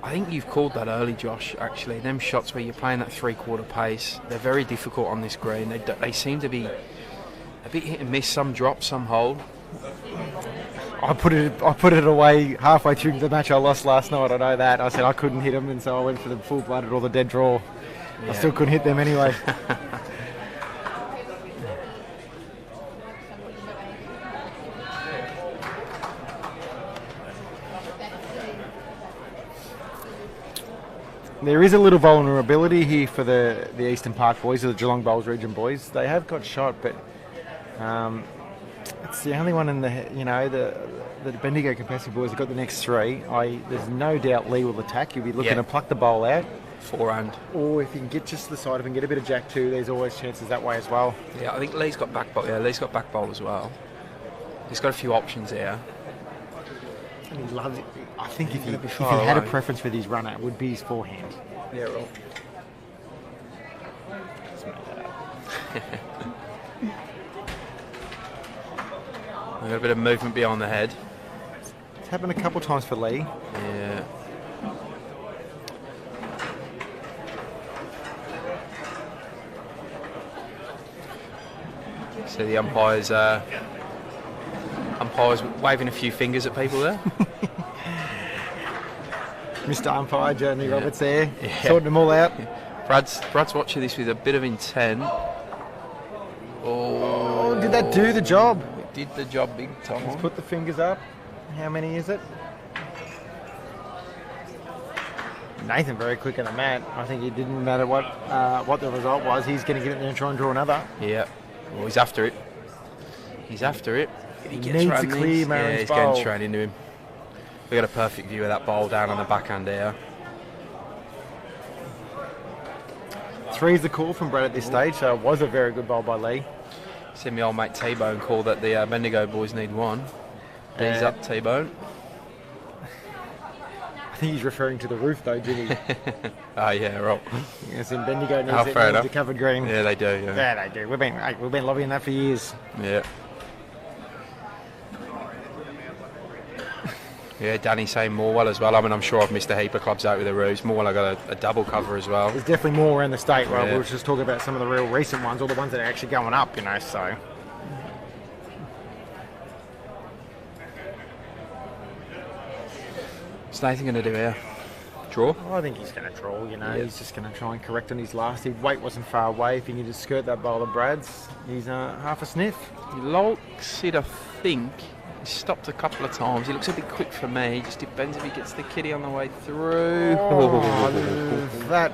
I think you've called that early, Josh, actually. Them shots where you're playing that three-quarter pace, they're very difficult on this green. They seem to be a bit hit and miss, some drop, some hold. I put it away halfway through the match I lost last night, I know that. I said I couldn't hit them, and so I went for the full-blooded or the dead draw. Yeah. I still couldn't hit them anyway. There is a little vulnerability here for the Eastern Park boys, or the Geelong Bowls region boys. They have got shot, but it's the only one in the Bendigo Campaspe boys have got the next three. There's no doubt Lee will attack. He'll be looking to pluck the bowl out. Forehand. Or if he can get just to the side of and get a bit of jack too, there's always chances that way as well. Yeah, I think Lee's got back bowl. Yeah, Lee's got back bowl as well. He's got a few options here. And he loves it. I think if he had far a away. preference for his runner, it would be his forehand. Yeah, right. We've got a bit of movement beyond the head. It's happened a couple times for Lee. Yeah. So the umpire's waving a few fingers at people there. Mr. Umpire, Jeremy Roberts there, Yeah. sorting them all out. Brad's watching this with a bit of intent. Oh, did that do the job? It did the job big time. Let's put the fingers up. How many is it? Nathan very quick on the mat. I think it didn't matter what the result was. He's going to get in there and try and draw another. Yeah. Well, he's after it. He's after it. He needs to clear Marron's Yeah, he's bowl. getting straight into him. We got a perfect view of that bowl down on the backhand there. 3 is the call from Brad at this stage, so it was a very good bowl by Lee. See my old mate T-Bone call that the Bendigo boys need one. D's up, T-Bone. I think he's referring to the roof though, Jimmy. Oh yeah, right. Yes, in Bendigo Oh, fair needs enough. a covered green. Yeah, they do. Yeah. Yeah, they do. We've been lobbying that for years. Yeah. Yeah, Danny saying Morwell as well. I mean, I'm sure I've missed a heap of clubs out with the roofs. Morwell, I got a double cover as well. There's definitely more around the state. Right? Yeah. We'll just talk about some of the real recent ones, or the ones that are actually going up. So. What's Nathan going to do here? Draw? I think he's going to draw. He's just going to try and correct on his last. His weight wasn't far away. If he can just skirt that bowl of Brad's, he's half a sniff. He likes it, I think. He stopped a couple of times. He looks a bit quick for me. Just depends if he gets the kitty on the way through. That.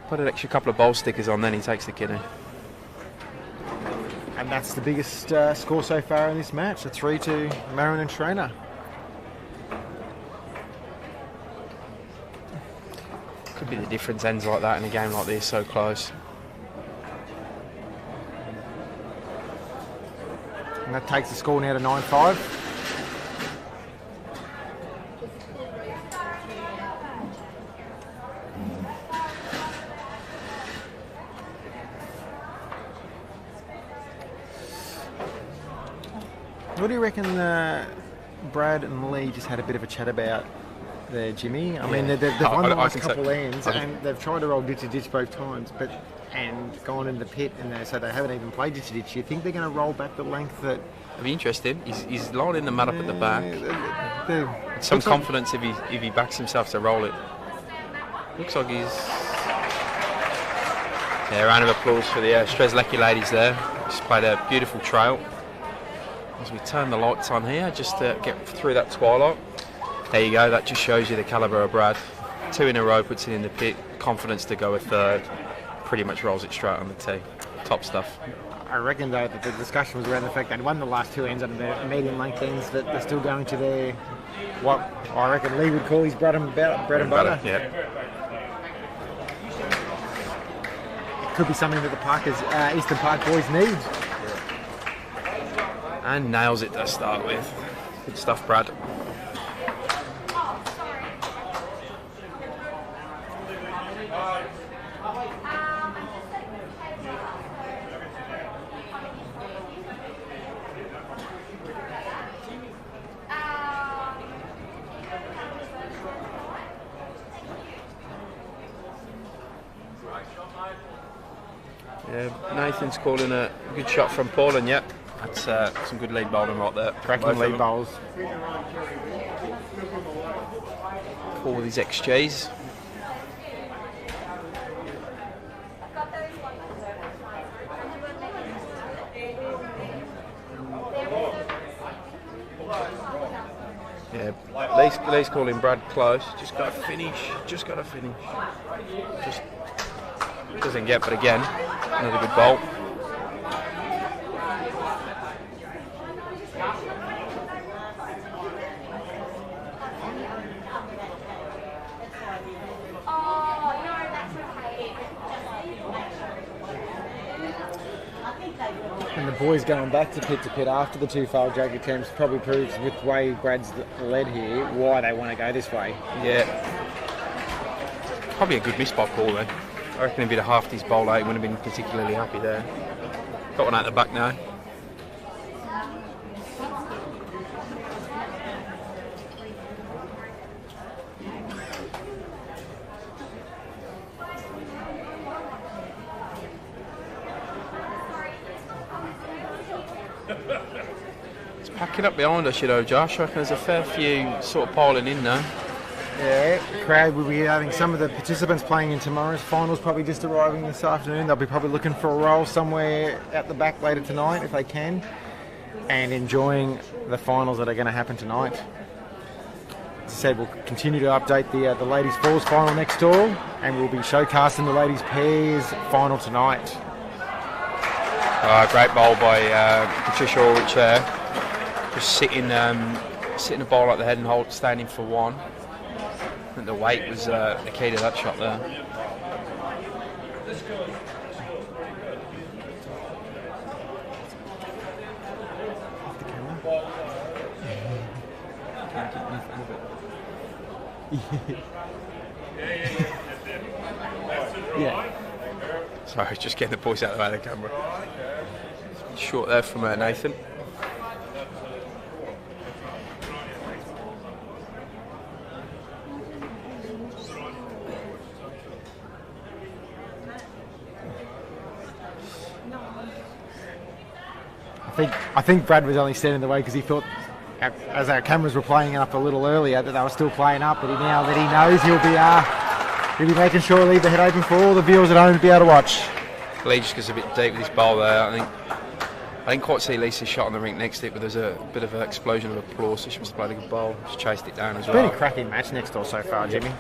Put an extra couple of bowl stickers on, then he takes the kitty. And that's the biggest score so far in this match. A 3-2 Marron and Schraner. Could be the difference ends like that in a game like this, so close. And that takes the score now to 9-5. What do you reckon Brad and Lee just had a bit of a chat about there, Jimmy? I mean, they've won the last couple ends, and they've tried to roll ditch both times, and gone into the pit, and so they haven't even played ditch. Do you think they're going to roll back the length that? It'll be interesting. He's lining the mat up at the back. Some looks confidence if he backs himself to roll it. Looks like he's... Yeah, round of applause for the Strzelecki ladies there. Just played a beautiful trail. As we turn the lights on here, just to get through that twilight. There you go, that just shows you the calibre of Brad. 2 in a row, puts it in the pit. Confidence to go a third. Pretty much rolls it straight on the tee. Top stuff. I reckon though that the discussion was around the fact they won the last 2 ends under their medium length ends, that they're still going to their, what I reckon Lee would call his bread and butter. Yeah. It could be something that the Eastern Park boys need. And nails it to start with. Good stuff, Brad. Yeah, Nathan's calling a good shot from Paul, and yep, that's some good lead bowling right there. Cracking lead bowls. Paul with his XGs. Yeah, Lee's calling Brad close. Just got to finish. Just doesn't get, but again, another good bowl. And the boys going back to pit after the 2 failed jag attempts probably proves, with the way Brad's led here, why they want to go this way. Yeah. Probably a good miss by Paul then. I reckon if he'd have halved his bowl out, he wouldn't have been particularly happy there. Got one out the back now. It's packing up behind us, you know, Josh. I reckon there's a fair few sort of piling in now. Yeah, the crowd will be having some of the participants playing in tomorrow's finals probably just arriving this afternoon. They'll be probably looking for a roll somewhere at the back later tonight if they can, and enjoying the finals that are going to happen tonight. As I said, we'll continue to update the ladies' fours final next door, and we'll be showcasing the ladies' pairs final tonight. Great bowl by Patricia Ulrich there. Just sitting the ball at the head and standing for one. I think the weight was the key to that shot there. Yeah. Sorry, just getting the boys out of the way of the camera. Short there from Nathan. I think Brad was only standing in the way because he thought, as our cameras were playing up a little earlier, that they were still playing up. But now that he knows, he'll be making sure to leave the head open for all the viewers at home to be able to watch. Lee just goes a bit deep with his bowl there. I didn't quite see Lisa's shot on the rink next to it, but there's a bit of an explosion of applause. So she must have played a good bowl. Just chased it down as well. It's been a cracking match next door so far, Jimmy.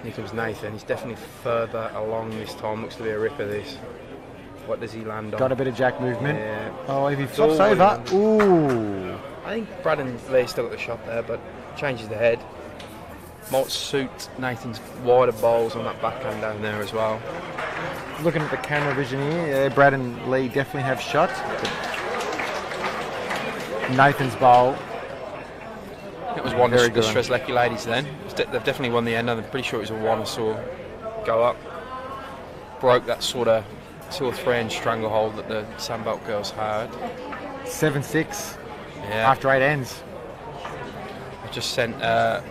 Here comes Nathan. He's definitely further along this time. Looks to be a ripper this. What does he land on? Got a bit of jack movement. Yeah. Oh, if he flops over. Ooh. I think Brad and Lee still at the shot there, but changes the head. Might suit Nathan's wider bowls on that backhand down there as well. Looking at the camera vision here, Brad and Lee definitely have shot. Nathan's bowl. It was one Very the good. Strzelecki ladies then. They've definitely won the end, and I'm pretty sure it was a one I saw go up. Broke that sort of 2 or 3 inch stranglehold that the Sandbelt girls had. 7-6 Yeah. after 8 ends. I just sent our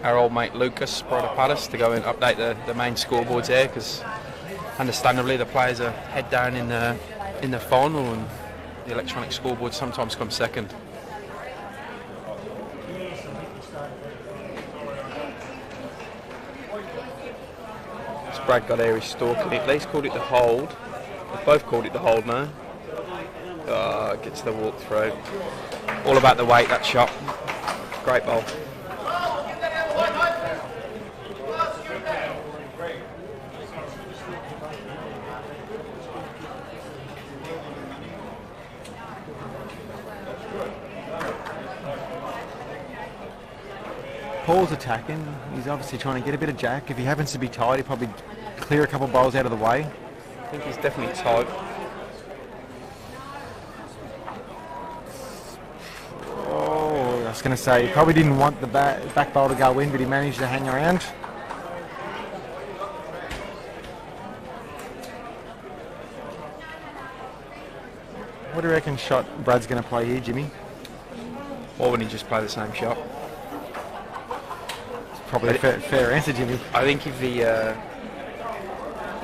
old mate Lucas Broder-Pattis to go and update the main scoreboards here, because understandably the players are head down in the final, and the electronic scoreboard sometimes comes second. So Brad got here, he's stalking it. Lee's called it the hold. They've both called it the hold now. Gets the walk through. All about the weight, that shot. Great bowl. Paul's attacking. He's obviously trying to get a bit of jack. If he happens to be tight, he'll probably clear a couple of bowls out of the way. I think he's definitely tight. Oh, I was going to say, he probably didn't want the back bowl to go in, but he managed to hang around. What do you reckon shot Brad's going to play here, Jimmy? Or when he just play the same shot. Probably a fair answer, Jimmy. I think if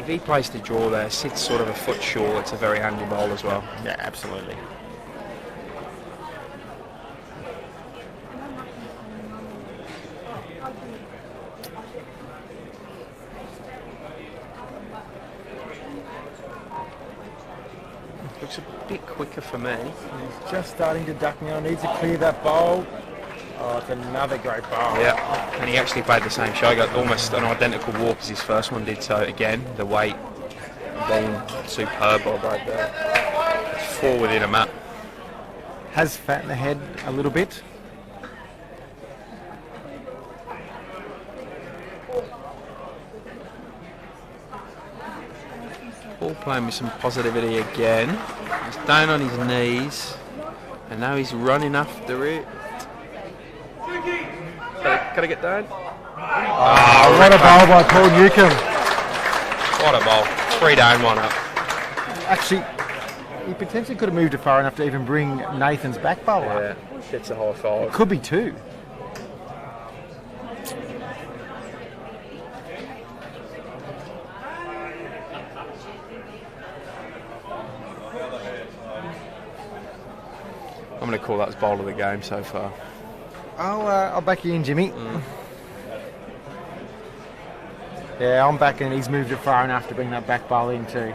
if he plays the draw there, sits sort of a foot short, it's a very handy bowl as well. Yeah, absolutely. Looks a bit quicker for me. He's just starting to duck now. Needs to clear that bowl. Oh, it's another great bowl. Yeah, and he actually played the same shot. He got almost an identical walk as his first one did. So again, the weight being superb right there. It's 4 within a map. Has fat in the head a little bit. Paul playing with some positivity again. He's down on his knees, and now he's running after it. Gotta get down. Oh, what a bowl by Paul Newcombe. What a bowl. 3 down, 1 up. Actually, he potentially could have moved it far enough to even bring Nathan's back bowl up. Yeah, gets a high 5. Could be 2. I'm going to call that as bowl of the game so far. I'll back you in, Jimmy. Yeah, I'm backing. He's moved it far enough to bring that back bowl in too.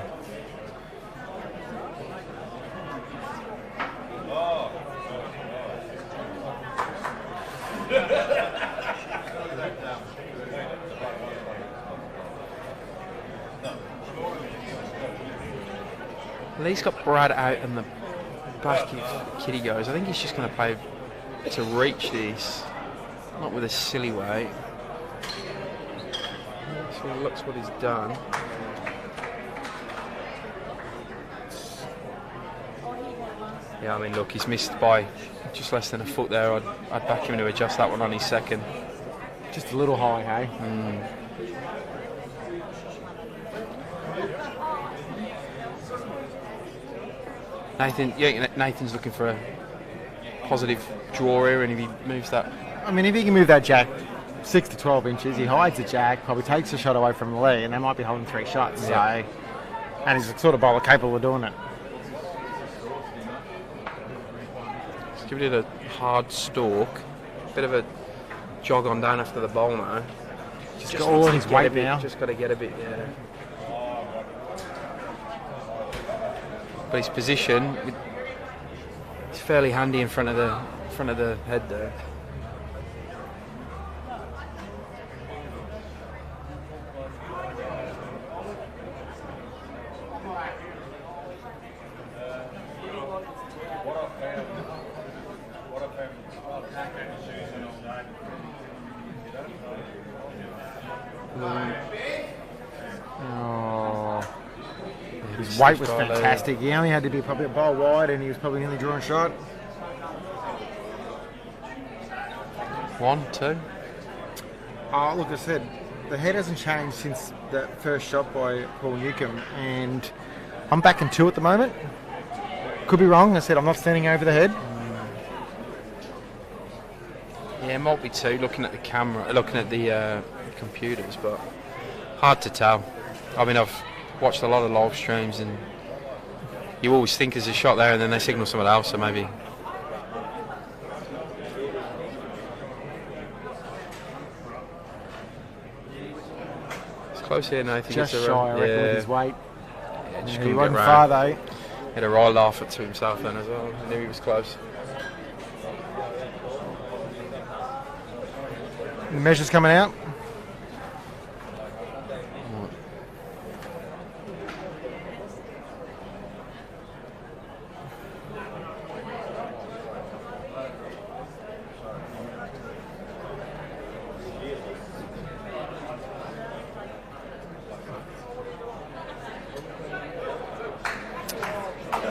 Lee's got Brad out in the back if Kitty goes. I think he's just going to play to reach this, not with a silly way. So looks what he's done. Yeah, I mean, look, he's missed by just less than a foot there. I'd back him to adjust that one on his second. Just a little high, hey? Nathan's looking for a positive draw here, and if he moves that, I mean, if he can move that jack 6 to 12 inches, he hides the jack, probably takes a shot away from Lee, and they might be holding 3 shots. Yeah. So, and he's the sort of bowler capable of doing it. just give it a hard stalk, bit of a jog on down after the bowl now. Just got all in his weight now. Just got to get a bit, yeah. But his position, it's fairly handy in front of the head there. His weight was fantastic. He only had to be probably a bowl wide, and he was probably nearly drawing shot. 1, 2. Oh, look, I said the head hasn't changed since that first shot by Paul Newcombe, and I'm backing 2 at the moment. Could be wrong. I said I'm not standing over the head. Yeah, it might be 2. Looking at the camera, looking at the computers, but hard to tell. I mean, I've watched a lot of live streams, and you always think there's a shot there, and then they signal someone else, so maybe. It's close here, Nathan. Just shy, I reckon, with his weight. Yeah, just He couldn't wasn't get far round. though. He had a right laugh to himself then as well. I knew he was close. The measure's coming out.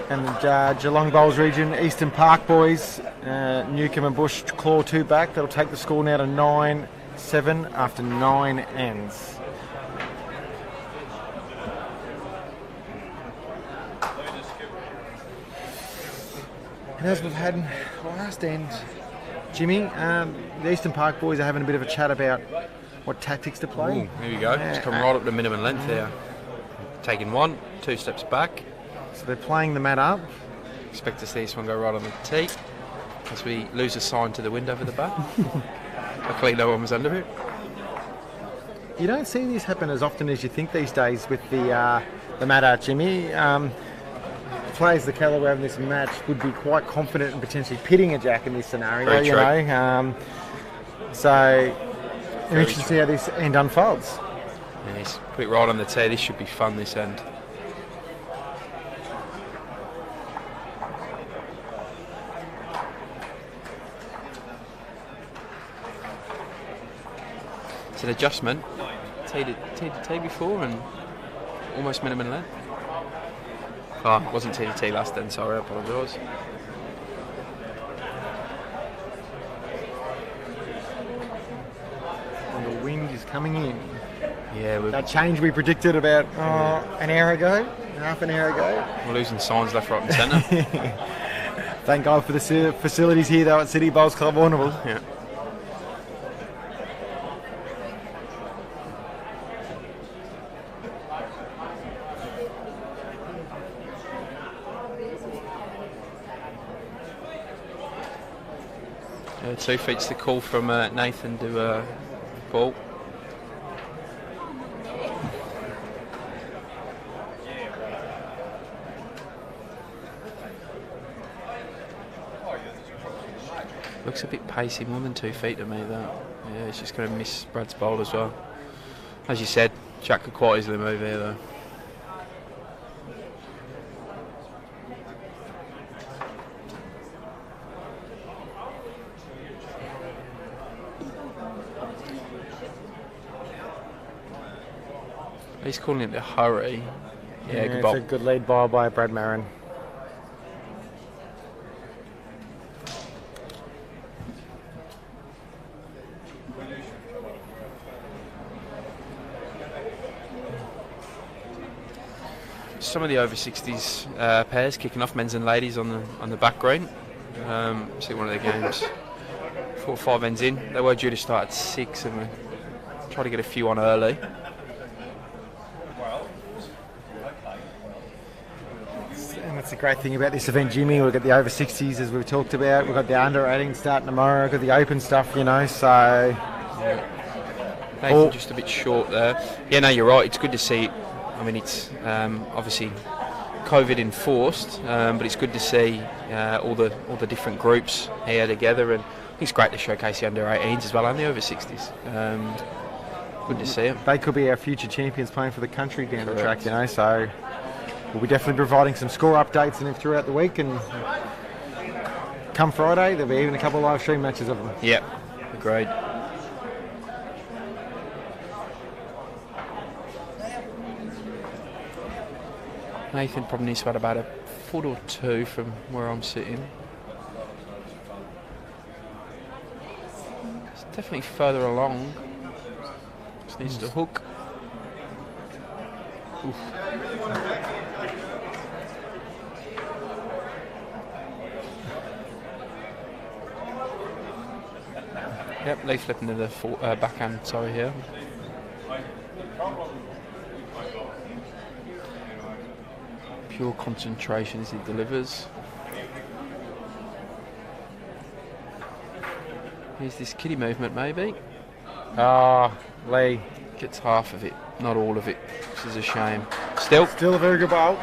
And the Geelong Bowls region, Eastern Park boys, Newcombe and Bush claw 2 back. That'll take the score now to 9-7 after 9 ends. And as we've had last end, Jimmy, the Eastern Park boys are having a bit of a chat about what tactics to play. Ooh, here we go. It's come right up to minimum length here. taking 1, 2 steps back. So they're playing the mat up. Expect to see this one go right on the tee as we lose a sign to the wind over the bat. Luckily no one was under it. You don't see this happen as often as you think these days with the mat out, Jimmy. Players the calibre of this match would be quite confident in potentially pitting a jack in this scenario. Very true. So I'm interested to see how this end unfolds. Yes, put it right on the tee. This should be fun, this end. It's an adjustment. Tee to tee before and almost minimum length. Oh, it wasn't tee to tee last then, sorry, I apologise. And the wind is coming in. Yeah, That change we predicted about an hour ago, half an hour ago. we're losing signs left, right and centre. Thank God for the facilities here though at City Bowls Club Warrnambool. Yeah. Yeah, 2 feet's the call from Nathan to Paul. Looks a bit pacey, more than 2 feet to me, that. Yeah, he's just going to miss Brad's bowl as well. As you said, Jack could quite easily move here though. He's calling it the hurry. Yeah, good It's bowl. a good lead by Brad Marron. Some of the over 60s pairs kicking off, men's and ladies on the back green. See one of the games, 4 or 5 ends in. They were due to start at 6 and we tried to get a few on early. And that's the great thing about this event, Jimmy. We've got the over 60s as we've talked about. We've got the under 18 starting tomorrow. We've got the open stuff, so. Nathan just a bit short there. Yeah, no, you're right. It's good to see. I mean, it's obviously COVID enforced, but it's good to see all the different groups here together, and it's great to showcase the under 18s as well and the over 60s. Good to see them. They could be our future champions playing for the country down the track, so we'll be definitely providing some score updates and throughout the week, and come Friday there'll be even a couple of live stream matches of them. Yep, agreed. Nathan probably needs about a foot or 2 from where I'm sitting. It's definitely further along. Just needs to hook. Oof. Yep, leaf flipping to the backhand, sorry, here. Pure concentration as he delivers. Here's this kiddie movement, maybe. Lee. Gets half of it, not all of it, which is a shame. Still A very good bowl.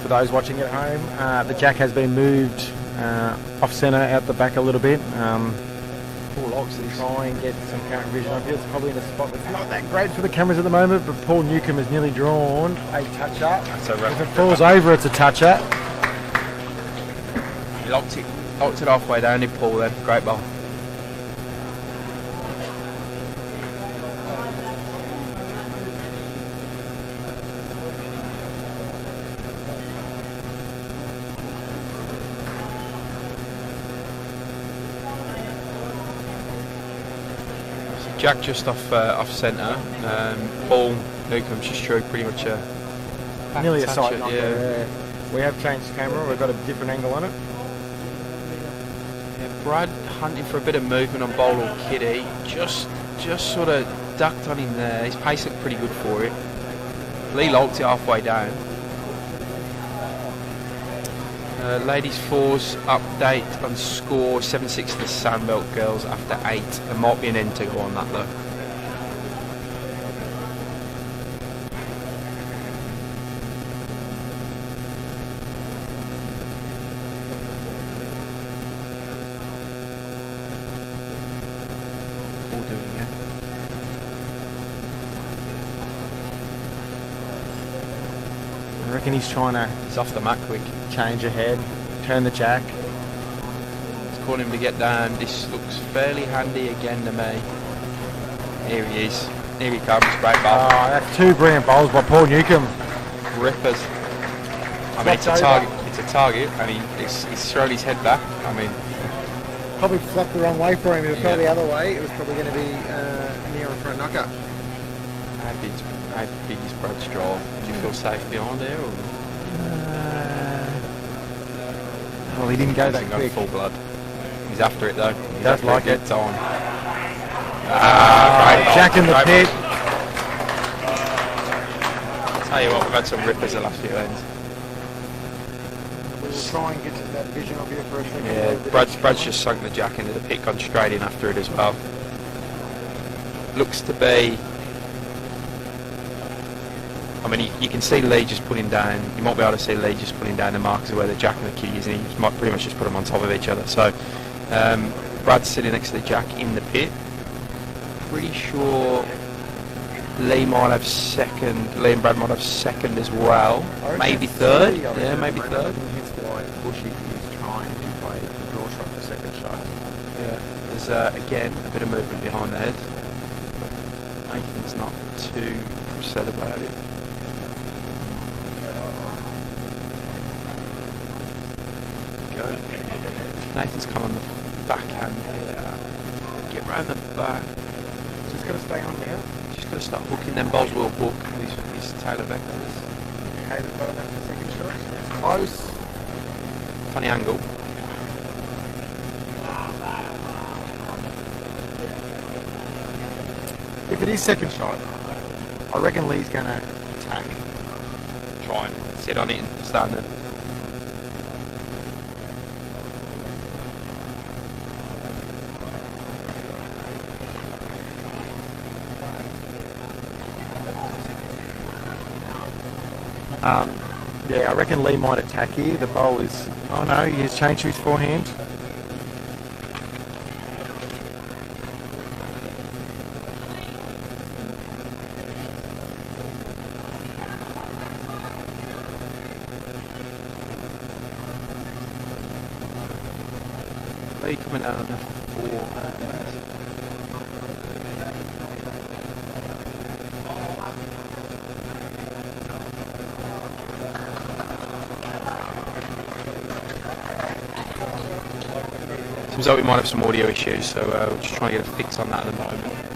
For those watching at home, the jack has been moved off centre out the back a little bit. Paul likes this. Try and get some current vision up here. It's probably in a spot that's not that great for the cameras at the moment, but Paul Newcombe has nearly drawn a touch-up. That's a If it falls over, it's a touch-up. He locked it halfway down, did Paul then. Great ball. Jack just off centre. Paul Newcombe's just threw pretty much a Nearly a touch side it, knocker. yeah. We have changed the camera. We've got a different angle on it. Yeah, Brad hunting for a bit of movement on Bowl or Kitty. Just sort of ducked on him there. His pace looked pretty good for it. Lee locked it halfway down. Ladies fours update on score 7-6 to the Sandbelt girls after 8. There might be an end to go on that though. All doing it. I reckon he's trying to He's off the mat quick. change ahead, turn the jack. It's calling him to get down. This looks fairly handy again to me. Here he is. Here he comes. Great Oh, ball. that's 2 brilliant bowls by Paul Newcombe. Rippers. I mean, it's a target. It's a target, and he's thrown his head back. I mean, Probably flopped the wrong way for him. If it fell Yeah. the other way, it was probably going to be near for a knocker. how big is Brad's draw? Do you feel safe behind there? Or Well, he didn't go that hasn't got quick. full blood? He's after it though. He's Does after like it. it. Time. Right, Jack in the Great pit. ball. Tell you what, we've had some rippers the last few ends. We'll try and get to that vision up here for a second. Yeah, Brad's just sunk the jack into the pit, gone straight in after it as well. Looks to be. I mean, you can see Lee just putting down. You might be able to see Lee just putting down the markers of where the jack and the kitty is, and he might pretty much just put them on top of each other. So, Brad's sitting next to the jack in the pit. Pretty sure Lee might have second. Lee and Brad might have second as well. Maybe third. Yeah, maybe third. Bushy is trying to play the draw shot for second shot. Yeah, there's again a bit of movement behind the head. Nathan's not too upset about it. Go. Nathan's come on the backhand here. Get round the back. Just got to stay on now. Just got to start hooking. Then Bowles will hook his tailor vectors. Okay, we've got that for second shot. Close. Funny angle. If it is second shot, I reckon Lee's going to attack. Try and sit on it and stand there. Yeah, I reckon Lee might attack here. The bowl is... Oh no, he has changed to his forehand. Lee coming out on the forehand. Seems like we might have some audio issues, so we're just trying to get a fix on that at the moment.